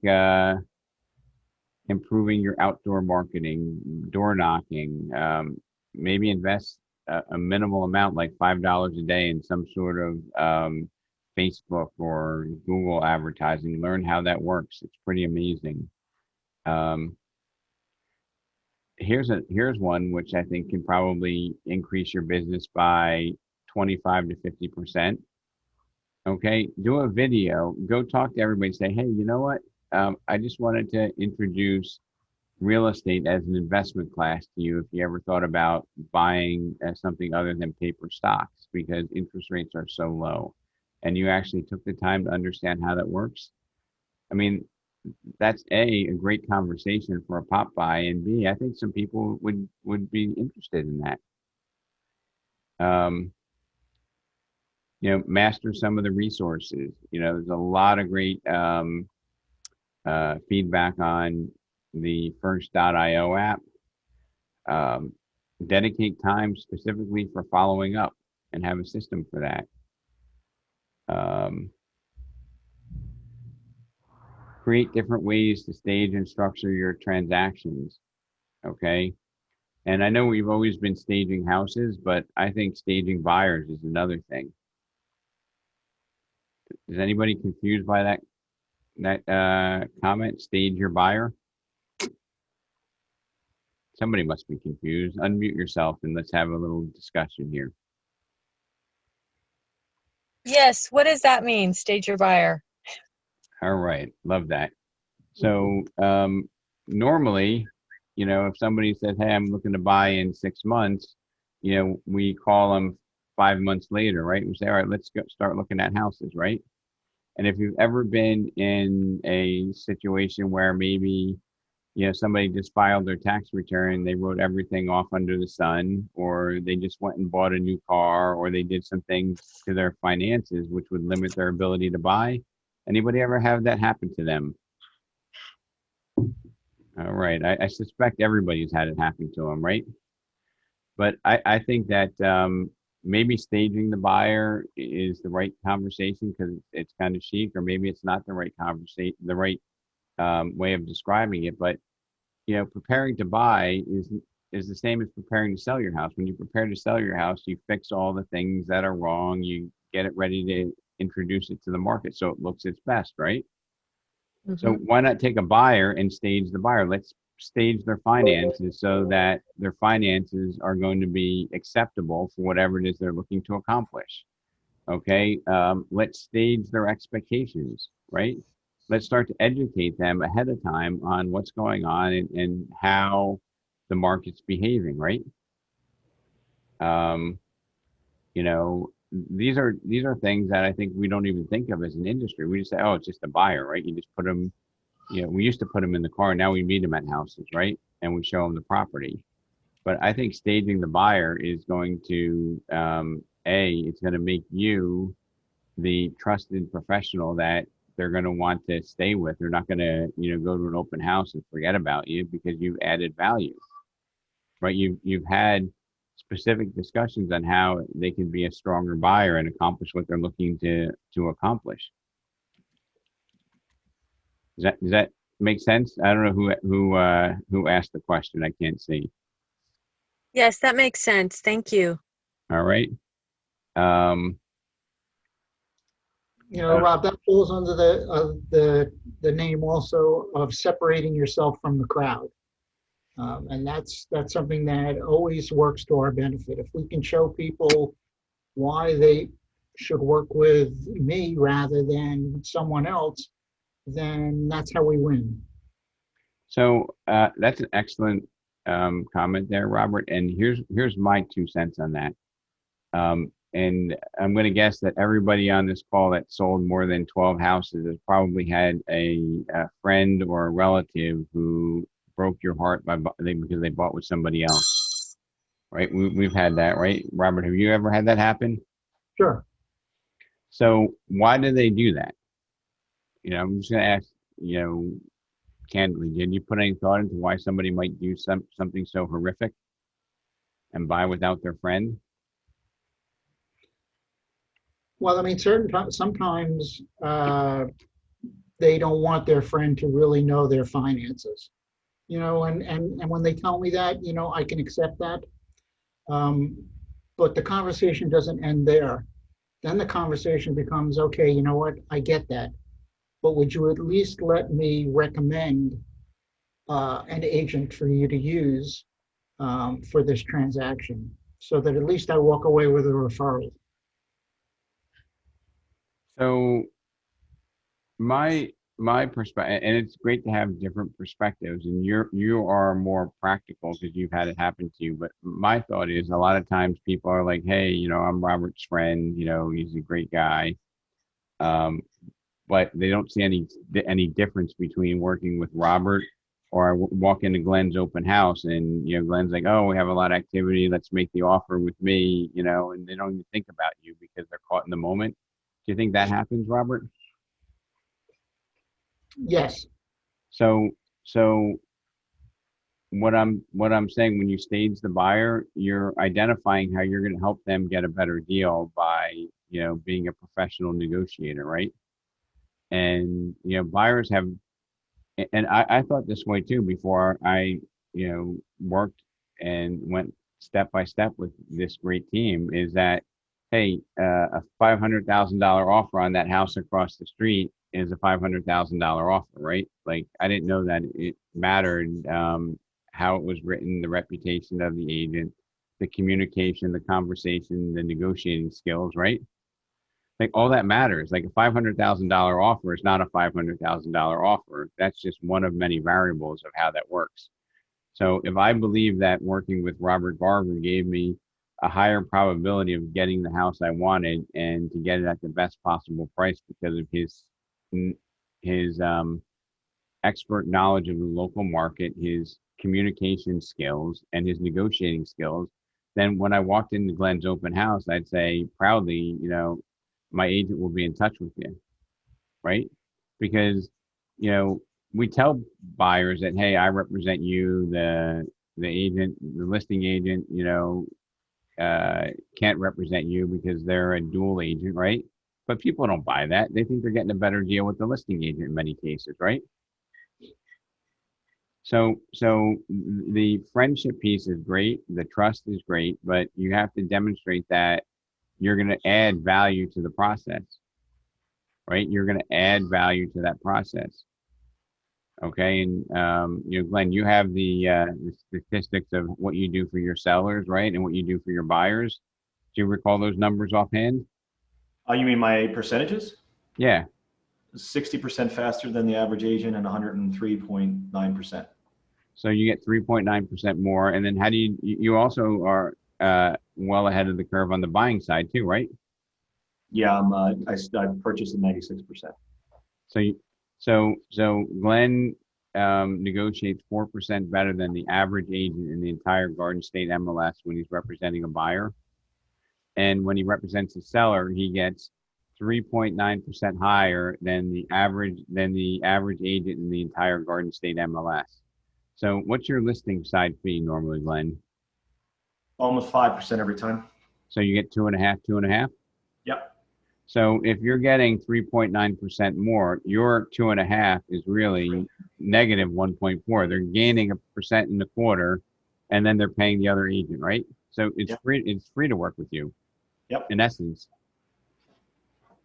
improving your outdoor marketing, door knocking. Maybe invest a minimal amount, like $5 a day, in some sort of Facebook or Google advertising. Learn how that works. It's pretty amazing. Here's one which I think can probably increase your business by 25 to 50%. Okay, do a video. Go talk to everybody. Say, hey, you know what? I just wanted to introduce real estate as an investment class to you. If you ever thought about buying something other than paper stocks, because interest rates are so low, and you actually took the time to understand how that works. I mean, that's a great conversation for a pop by, and B, I think some people would be interested in that. Master some of the resources. There's a lot of great feedback on the First.io app. Dedicate time specifically for following up and have a system for that. Create different ways to stage and structure your transactions. Okay. And I know we've always been staging houses, but I think staging buyers is another thing. Is anybody confused by that comment? Stage your buyer? Somebody must be confused. Unmute yourself and let's have a little discussion here. Yes, what does that mean, stage your buyer? All right, love that. So normally, if somebody says, hey, I'm looking to buy in 6 months, we call them 5 months later, right? We say, all right, let's start looking at houses, right? And if you've ever been in a situation where maybe, somebody just filed their tax return, they wrote everything off under the sun, or they just went and bought a new car, or they did some things to their finances which would limit their ability to buy. Anybody ever have that happen to them? All right. I suspect everybody's had it happen to them, right? But I think that maybe staging the buyer is the right conversation because it's kind of chic, or maybe it's not the right conversation, the right way of describing it. But preparing to buy is the same as preparing to sell your house. When you prepare to sell your house, you fix all the things that are wrong. You get it ready to introduce it to the market so it looks its best, right? Mm-hmm. So why not take a buyer and stage the buyer? Let's stage their finances so that their finances are going to be acceptable for whatever it is they're looking to accomplish. Okay, let's stage their expectations, right? Let's start to educate them ahead of time on what's going on and how the market's behaving, right? These are things that I think we don't even think of as an industry. We just say, oh, it's just a buyer, right? You just put them, we used to put them in the car. Now we meet them at houses, right? And we show them the property. But I think staging the buyer is going to, it's going to make you the trusted professional that they're going to want to stay with. They're not going to, go to an open house and forget about you because you've added value, right? You've had specific discussions on how they can be a stronger buyer and accomplish what they're looking to accomplish. Does that make sense? I don't know who asked the question. I can't see. Yes, that makes sense. Thank you. All right. You know, Rob, that falls under the name also of separating yourself from the crowd. And that's something that always works to our benefit. If we can show people why they should work with me rather than someone else, then that's how we win. So that's an excellent comment there, Robert. And here's my 2 cents on that. And I'm going to guess that everybody on this call that sold more than 12 houses has probably had a friend or a relative who broke your heart because they bought with somebody else, right? We've had that, right? Robert, have you ever had that happen? Sure. So why do they do that? I'm just going to ask, candidly, did you put any thought into why somebody might do something so horrific and buy without their friend? Well, I mean, sometimes they don't want their friend to really know their finances, and when they tell me that, I can accept that. But the conversation doesn't end there. Then the conversation becomes, okay, you know what, I get that. But would you at least let me recommend an agent for you to use for this transaction so that at least I walk away with a referral? So my perspective, and it's great to have different perspectives, and you are more practical because you've had it happen to you. But my thought is a lot of times people are like, hey, I'm Robert's friend, he's a great guy. But they don't see any difference between working with Robert or I walk into Glenn's open house and Glenn's like, oh, we have a lot of activity, let's make the offer with me, and they don't even think about you because they're caught in the moment. Do you think that happens, Robert? Yes. So what I'm saying, when you stage the buyer, you're identifying how you're going to help them get a better deal by being a professional negotiator, right? And buyers have, and I thought this way too before I worked and went step by step with this great team, is that, hey, a $500,000 offer on that house across the street is a $500,000 offer, right? Like, I didn't know that it mattered how it was written, the reputation of the agent, the communication, the conversation, the negotiating skills, right? Like, all that matters. Like, a $500,000 offer is not a $500,000 offer. That's just one of many variables of how that works. So if I believe that working with Robert Garver gave me a higher probability of getting the house I wanted and to get it at the best possible price because of his expert knowledge of the local market, his communication skills, and his negotiating skills, then when I walked into Glenn's open house, I'd say proudly, my agent will be in touch with you, right? Because, we tell buyers that, hey, I represent you, the agent, the listing agent, can't represent you because they're a dual agent, right? But people don't buy that. They think they're getting a better deal with the listing agent in many cases, right? So the friendship piece is great, the trust is great, but you have to demonstrate that you're going to add value to the process, right? You're going to add value to that process. Okay, and Glenn, you have the statistics of what you do for your sellers, right, and what you do for your buyers. Do you recall those numbers offhand? You mean my percentages? Yeah. 60% faster than the average agent and 103.9%. So you get 3.9% more, and then how do you also are well ahead of the curve on the buying side too, right? Yeah, I purchased at 96%. So Glenn negotiates 4% better than the average agent in the entire Garden State MLS when he's representing a buyer. And when he represents a seller, he gets 3.9% higher than the average agent in the entire Garden State MLS. So what's your listing side fee normally, Glenn? Almost 5% every time. So you get 2.5. Yep. So if you're getting 3.9% more, your 2.5 is really negative 1.4. They're gaining 1% in the quarter, and then they're paying the other agent, right? So it's Yep. free. It's free to work with you, Yep. in essence.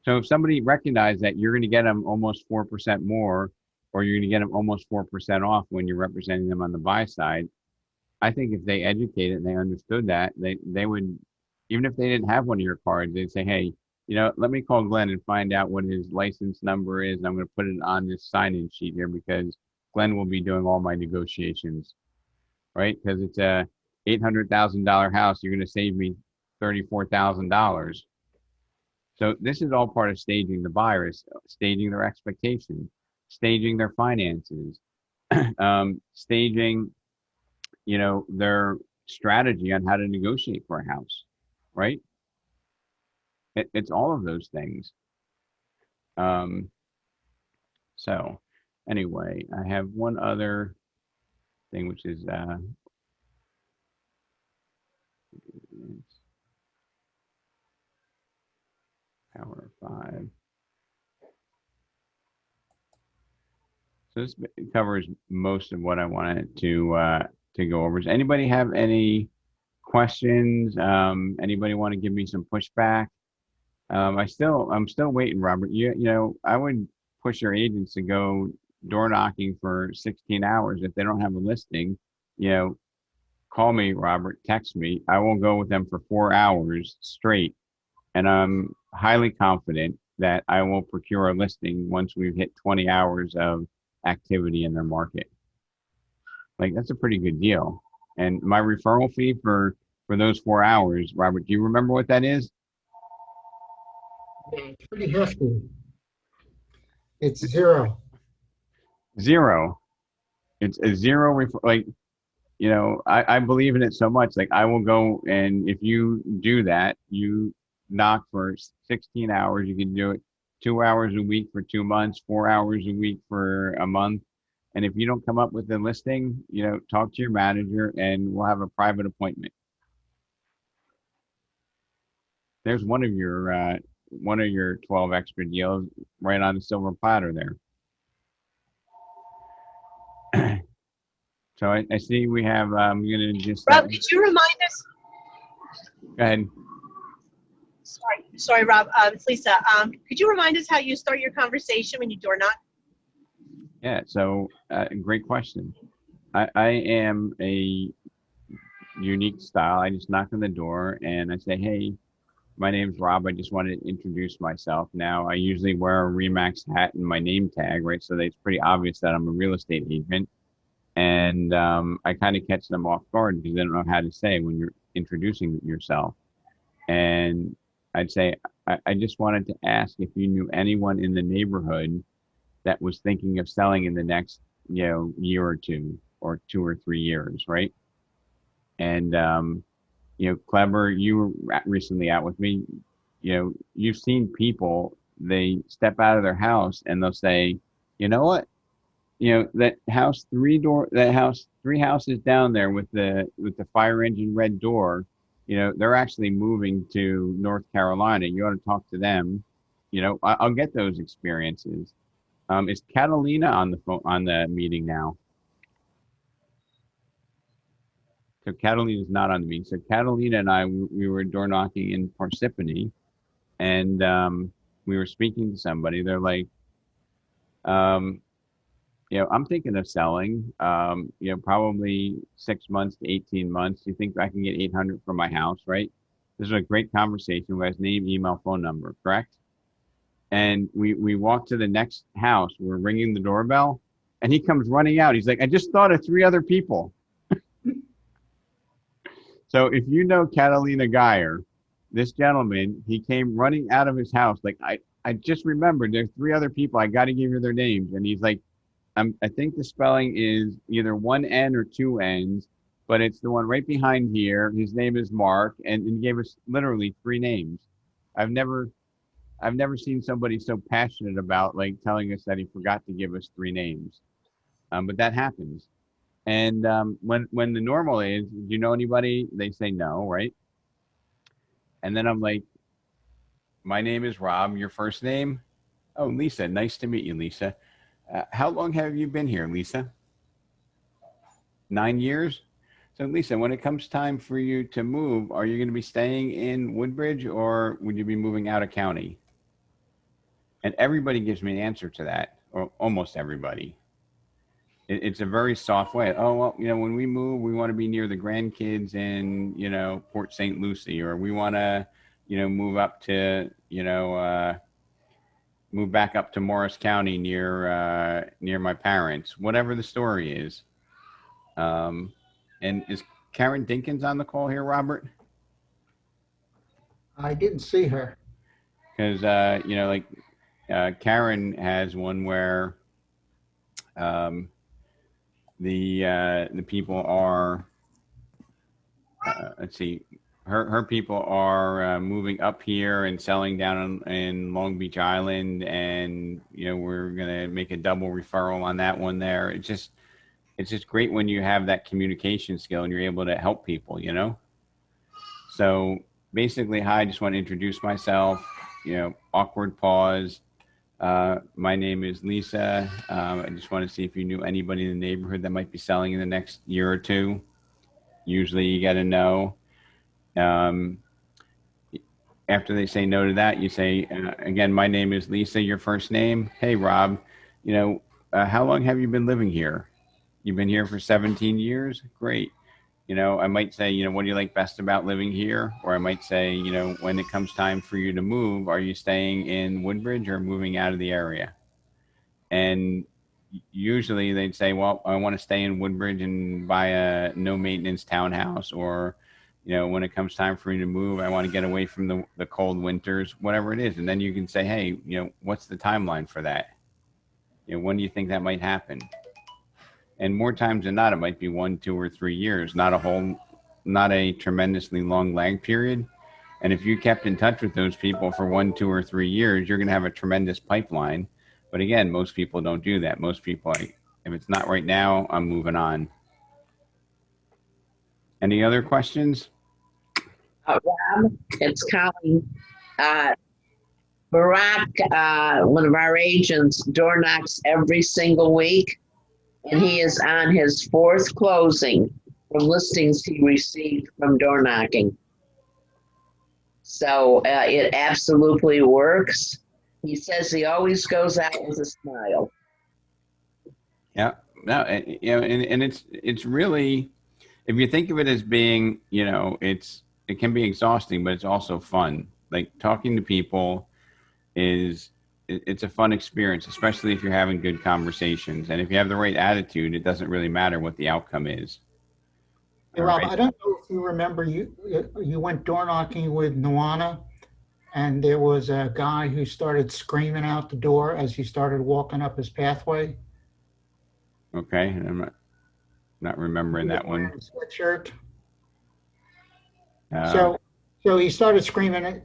So if somebody recognized that you're going to get them almost 4% more, or you're going to get them almost 4% off when you're representing them on the buy side, I think if they educated and they understood that, they would, even if they didn't have one of your cards, they'd say, hey, let me call Glenn and find out what his license number is. And I'm going to put it on this sign-in sheet here because Glenn will be doing all my negotiations, right? Because it's a $800,000 house. You're going to save me $34,000. So this is all part of staging the buyers, staging their expectations, staging their finances, staging, their strategy on how to negotiate for a house, right? It's all of those things. So anyway, I have one other thing, which is power 5. So this covers most of what I wanted to go over. Does anybody have any questions? Anybody want to give me some pushback? I'm still waiting, Robert. I would push your agents to go door knocking for 16 hours. If they don't have a listing, call me, Robert, text me. I will go with them for 4 hours straight. And I'm highly confident that I will procure a listing once we've hit 20 hours of activity in their market. Like, that's a pretty good deal. And my referral fee for those 4 hours, Robert, do you remember what that is? It's pretty hefty. It's zero. Zero. It's a zero. I believe in it so much. Like, I will go, and if you do that, you knock for 16 hours. You can do it 2 hours a week for 2 months, 4 hours a week for a month. And if you don't come up with a listing, talk to your manager and we'll have a private appointment. There's one of your 12 extra deals right on the silver platter there. So I see we have, I'm going to just. Rob, could you remind us? Go ahead. Sorry, Rob. It's Lisa. Could you remind us how you start your conversation when you door knock? Yeah, so great question. I am a unique style. I just knock on the door and I say, hey, my name's Rob. I just wanted to introduce myself. Now, I usually wear a Remax hat and my name tag, right? So it's pretty obvious that I'm a real estate agent. And I kind of catch them off guard because they don't know how to say when you're introducing yourself. And I'd say, I just wanted to ask if you knew anyone in the neighborhood that was thinking of selling in the next, year or 2 or 2 or 3 years, right? And, Clever, you were recently out with me. You've seen people, they step out of their house and they'll say, you know what? That house 3 houses down there with the fire engine red door, they're actually moving to North Carolina. You ought to talk to them. I'll get those experiences. Is Catalina on the phone, on the meeting now? So Catalina is not on the meeting. So Catalina and I, we were door knocking in Parsippany, and we were speaking to somebody. They're like, I'm thinking of selling, probably 6 months to 18 months. You think I can get 800 for my house, right? This is a great conversation. Who has name, email, phone number, correct? And we walk to the next house. We're ringing the doorbell, and he comes running out. He's like, I just thought of 3 other people. So if you know Catalina Geyer, this gentleman, he came running out of his house. Like, I just remembered there's 3 other people. I got to give you their names. And he's like, I think the spelling is either 1 N or 2 N's, but it's the one right behind here. His name is Mark, and he gave us literally 3 names. I've never seen somebody so passionate about like telling us that he forgot to give us 3 names. But that happens. And when the normal is, do you know anybody? They say no, right? And then I'm like, My name is Rob. Your first name? Oh, Lisa. Nice to meet you, Lisa. How long have you been here, Lisa? 9 years? So, Lisa, when it comes time for you to move, are you going to be staying in Woodbridge or would you be moving out of county? And everybody gives me an answer to that, or almost everybody. It's a very soft way. Oh, well, when we move, we want to be near the grandkids in, Port St. Lucie, or we want to, move up to, move back up to Morris County near my parents, whatever the story is. And is Karen Dinkins on the call here, Robert? I didn't see her. Because, Karen has one where the people are, let's see, her people are moving up here and selling down in Long Beach Island, and we're gonna make a double referral on that one there. It's just great when you have that communication skill and you're able to help people, So basically, hi, I just want to introduce myself. Awkward pause. My name is Lisa. I just want to see if you knew anybody in the neighborhood that might be selling in the next year or two. Usually you got to know. After they say no to that, you say, again, my name is Lisa, your first name. Hey, Rob, how long have you been living here? You've been here for 17 years? Great. I might say, what do you like best about living here? Or I might say, when it comes time for you to move, are you staying in Woodbridge or moving out of the area? And usually they'd say, well, I want to stay in Woodbridge and buy a no maintenance townhouse, or, when it comes time for me to move, I want to get away from the cold winters, whatever it is. And then you can say, hey, what's the timeline for that? When do you think that might happen? And more times than not, it might be 1, 2, or 3 years, not a tremendously long lag period. And if you kept in touch with those people for 1, 2, or 3 years, you're going to have a tremendous pipeline. But again, most people don't do that. Most people, if it's not right now, I'm moving on. Any other questions? Rob, it's Colleen. Barack, one of our agents, door knocks every single week, and he is on his 4th closing from listings he received from door knocking. So it absolutely works. He says he always goes out with a smile. Yeah, no, and it's really, if you think of it as being, it can be exhausting, but it's also fun. Like talking to people it's a fun experience, especially if you're having good conversations. And if you have the right attitude, it doesn't really matter what the outcome is. Hey, Rob, I don't know if you remember, you went door knocking with Nuana, and there was a guy who started screaming out the door as he started walking up his pathway. Okay, I'm not remembering that one. Sweatshirt. So he started screaming,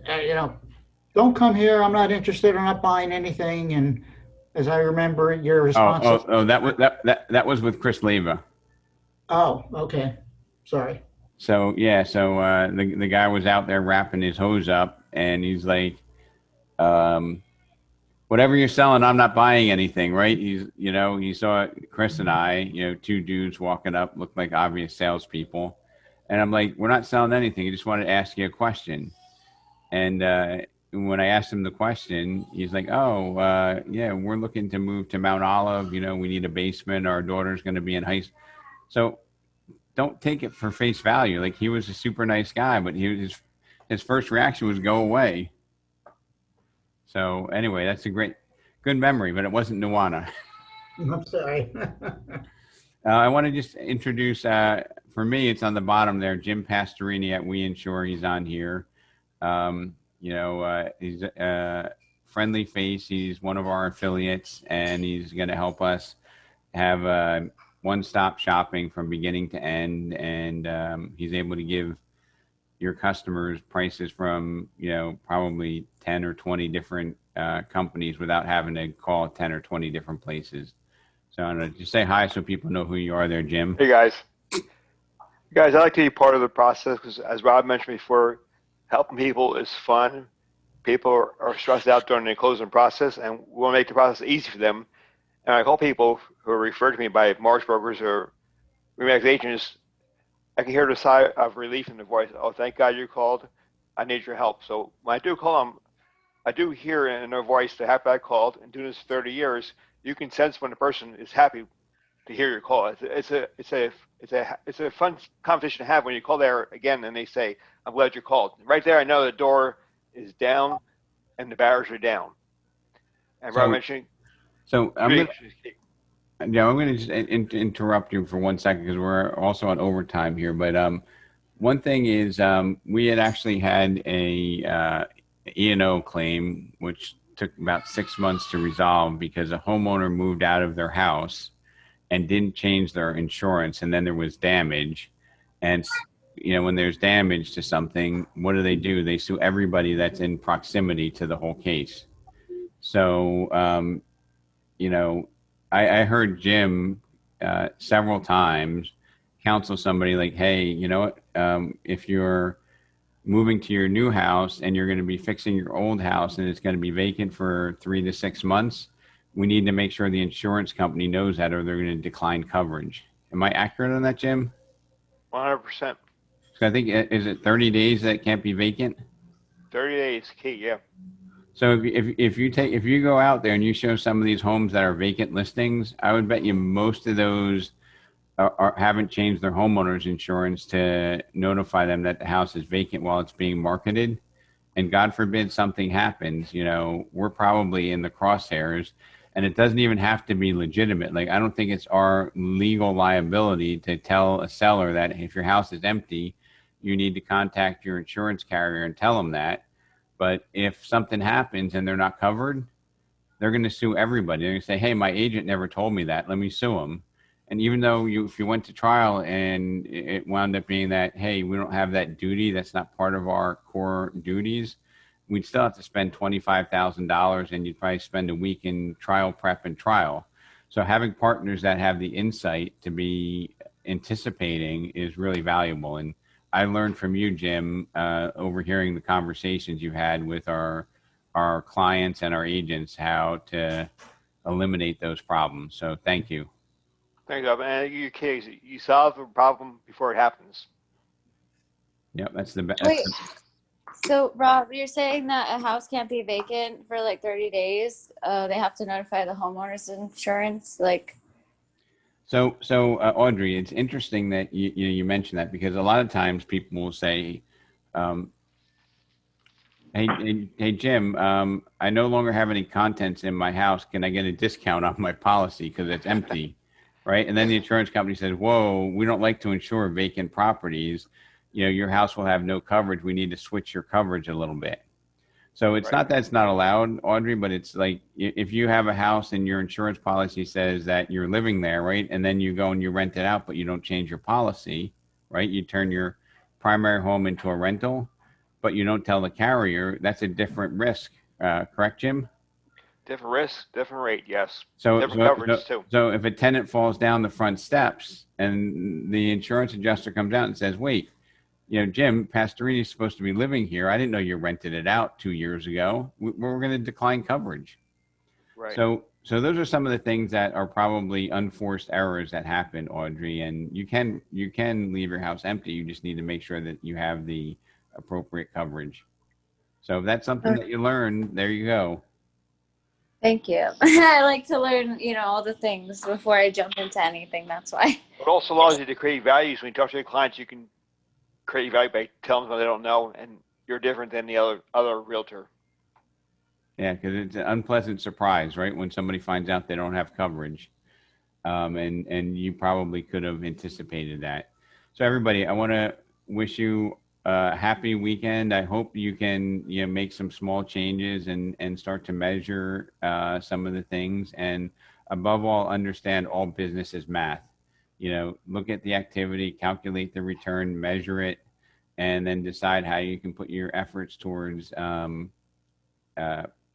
don't come here. I'm not interested. I'm not buying anything. And as I remember, your response. That was with Chris Leva. Oh, okay. Sorry. So yeah, the guy was out there wrapping his hose up, and he's like, whatever you're selling, I'm not buying anything, right? He saw Chris and I, 2 dudes walking up, looked like obvious salespeople, and I'm like, we're not selling anything. I just wanted to ask you a question, and when I asked him the question, he's like, oh, yeah, we're looking to move to Mount Olive. We need a basement. Our daughter's going to be in high school. So don't take it for face value. Like, he was a super nice guy, but his first reaction was go away. So anyway, that's a good memory, but it wasn't Nuana. I'm sorry. I want to just introduce, for me, it's on the bottom there, Jim Pastorini at We Insure. He's on here. He's a friendly face. He's one of our affiliates, and he's going to help us have one-stop shopping from beginning to end. And he's able to give your customers prices from, probably 10 or 20 different companies without having to call 10 or 20 different places. So I'm going to just say hi so people know who you are there, Jim. Hey, guys. I like to be part of the process because, as Rob mentioned before, helping people is fun. people are stressed out during the closing process, and we want to make the process easy for them. And I call people who are referred to me by mortgage brokers or remax agents. I can hear the sigh of relief in their voice. Oh, thank God you called. I need your help. So when I do call them, I do hear in their voice the happy I called. And doing this 30 years, you can sense when the person is happy to hear your call. It's a fun conversation to have when you call there again and they say, "I'm glad you called." Right there, I know the door is down and the barriers are down. And Rob mentioned, so I'm going to just interrupt you for 1 second because we're also on overtime here. But one thing is, we had actually had a E&O claim, which took about 6 months to resolve because a homeowner moved out of their house and didn't change their insurance, and then there was damage. And when there's damage to something, what do? They sue everybody that's in proximity to the whole case. So I heard Jim several times counsel somebody like, hey, you know what, if you're moving to your new house and you're going to be fixing your old house and it's going to be vacant for 3 to 6 months, we need to make sure the insurance company knows that or they're going to decline coverage. Am I accurate on that, Jim? 100%. So I think, is it 30 days that can't be vacant? 30 days, key, yeah. So if you go out there and you show some of these homes that are vacant listings, I would bet you most of those haven't changed their homeowners insurance to notify them that the house is vacant while it's being marketed. And God forbid something happens, we're probably in the crosshairs, and it doesn't even have to be legitimate. Like, I don't think it's our legal liability to tell a seller that if your house is empty, you need to contact your insurance carrier and tell them that. But if something happens and they're not covered, they're going to sue everybody. They're going to say, hey, my agent never told me that. Let me sue them. And even though if you went to trial and it wound up being that, hey, we don't have that duty, that's not part of our core duties, we'd still have to spend $25,000 and you'd probably spend a week in trial prep and trial. So having partners that have the insight to be anticipating is really valuable. And I learned from you, Jim, overhearing the conversations you had with our clients and our agents, how to eliminate those problems. So thank you. Thanks, Rob. And you case, you solve a problem before it happens. Yep, that's the best. Wait, so Rob, you're saying that a house can't be vacant for like 30 days? They have to notify the homeowner's insurance, like. So Audrey, it's interesting that you mentioned that, because a lot of times people will say, hey Jim, I no longer have any contents in my house. Can I get a discount off my policy because it's empty? Right? And then the insurance company says, whoa, we don't like to insure vacant properties. Your house will have no coverage. We need to switch your coverage a little bit. So it's not that it's not allowed, Audrey, but it's like if you have a house and your insurance policy says that you're living there, right? And then you go and you rent it out, but you don't change your policy, right? You turn your primary home into a rental, but you don't tell the carrier, that's a different risk. Correct, Jim? Different risk, different rate, yes. So, different coverage too. So if a tenant falls down the front steps and the insurance adjuster comes out and says, wait, Jim, Pastorini is supposed to be living here. I didn't know you rented it out 2 years ago. We're going to decline coverage. Right. So those are some of the things that are probably unforced errors that happen, Audrey. And you can leave your house empty. You just need to make sure that you have the appropriate coverage. So if that's something that you learn, there you go. Thank you. I like to learn, all the things before I jump into anything. That's why. But also allows you to create values. When you talk to your clients, you can create value by telling them what they don't know, and you're different than the other realtor. Yeah, because it's an unpleasant surprise, right? When somebody finds out they don't have coverage, and you probably could have anticipated that. So everybody, I want to wish you a happy weekend. I hope you can make some small changes and start to measure some of the things, and above all, understand all business is math. Look at the activity, calculate the return, measure it, and then decide how you can put your efforts towards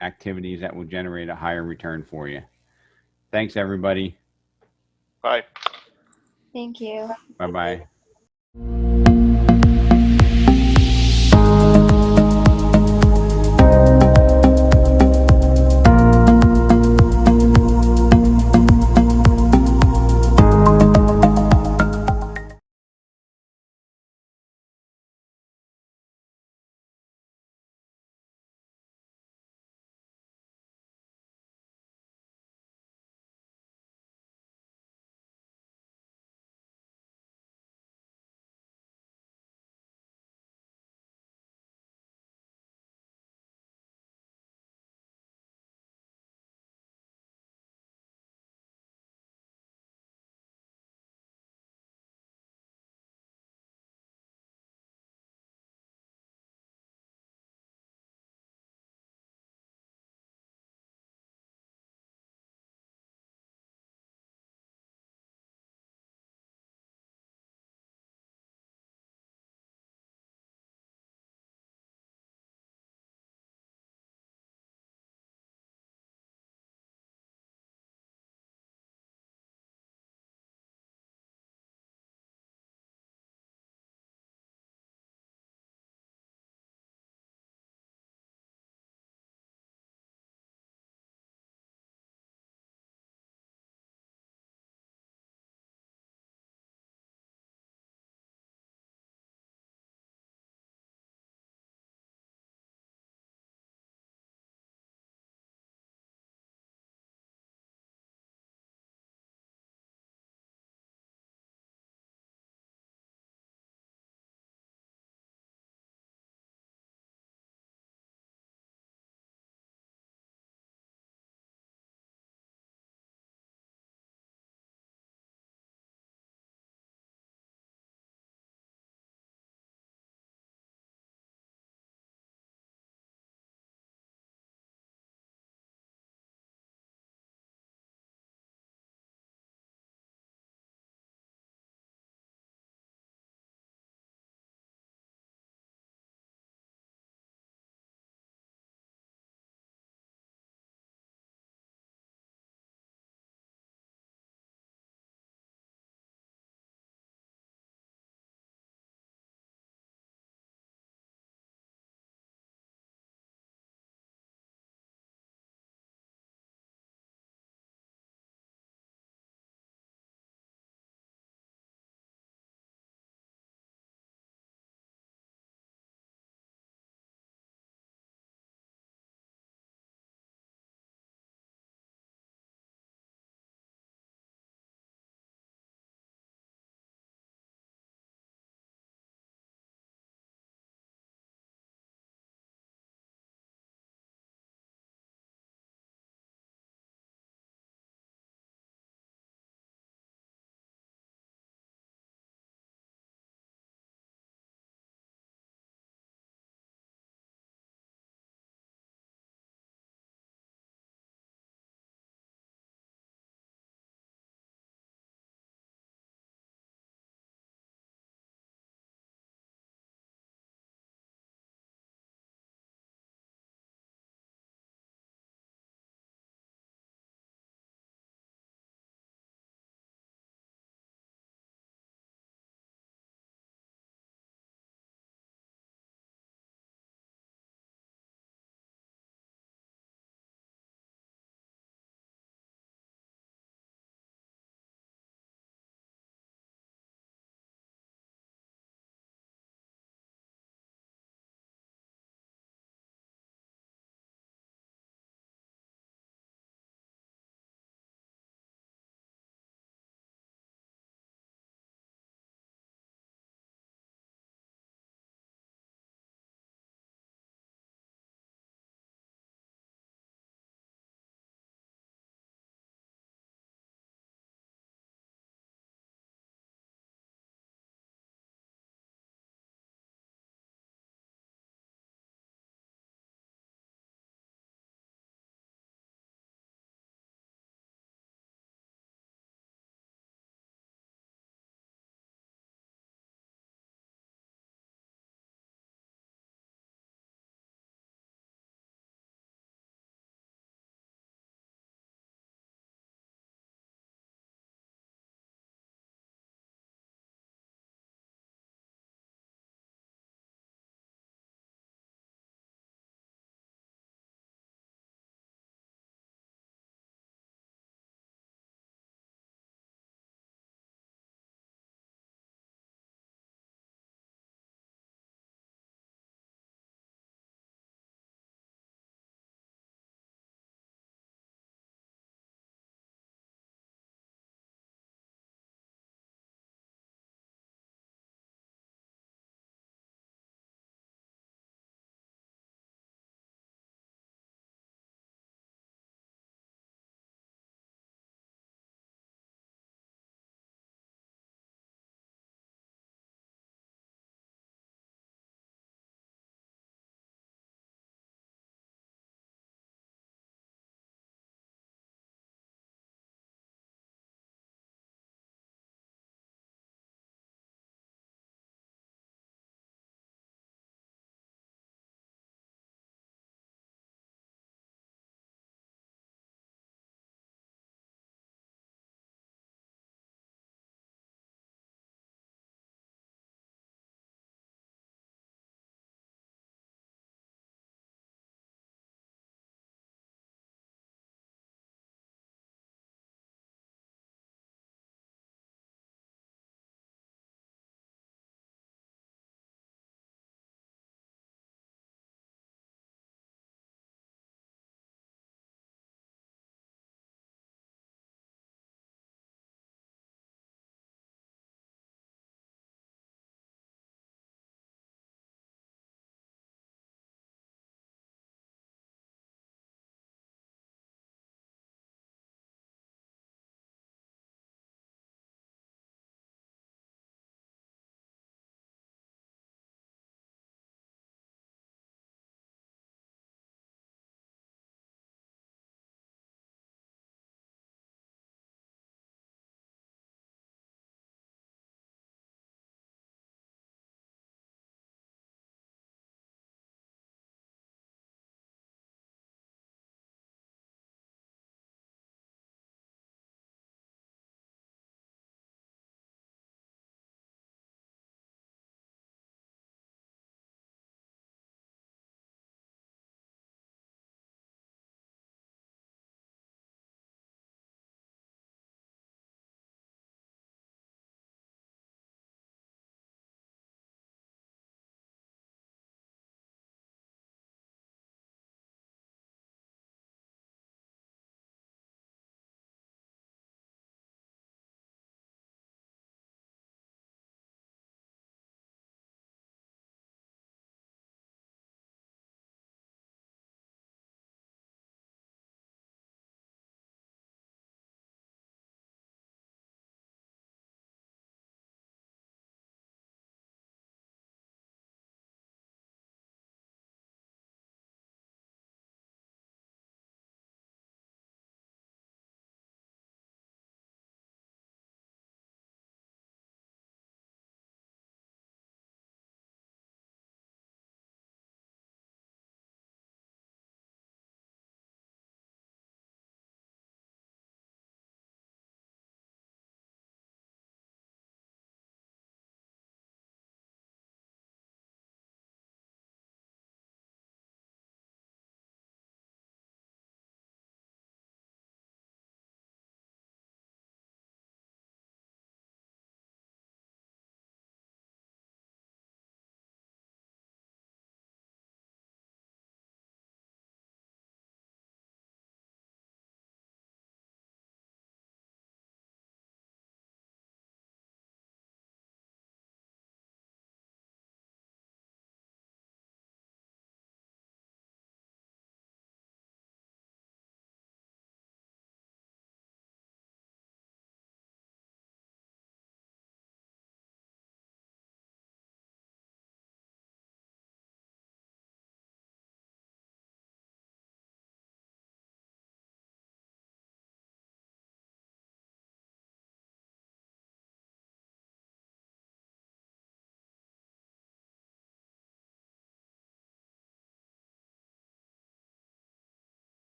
activities that will generate a higher return for you. Thanks, everybody. Bye. Thank you. Bye-bye.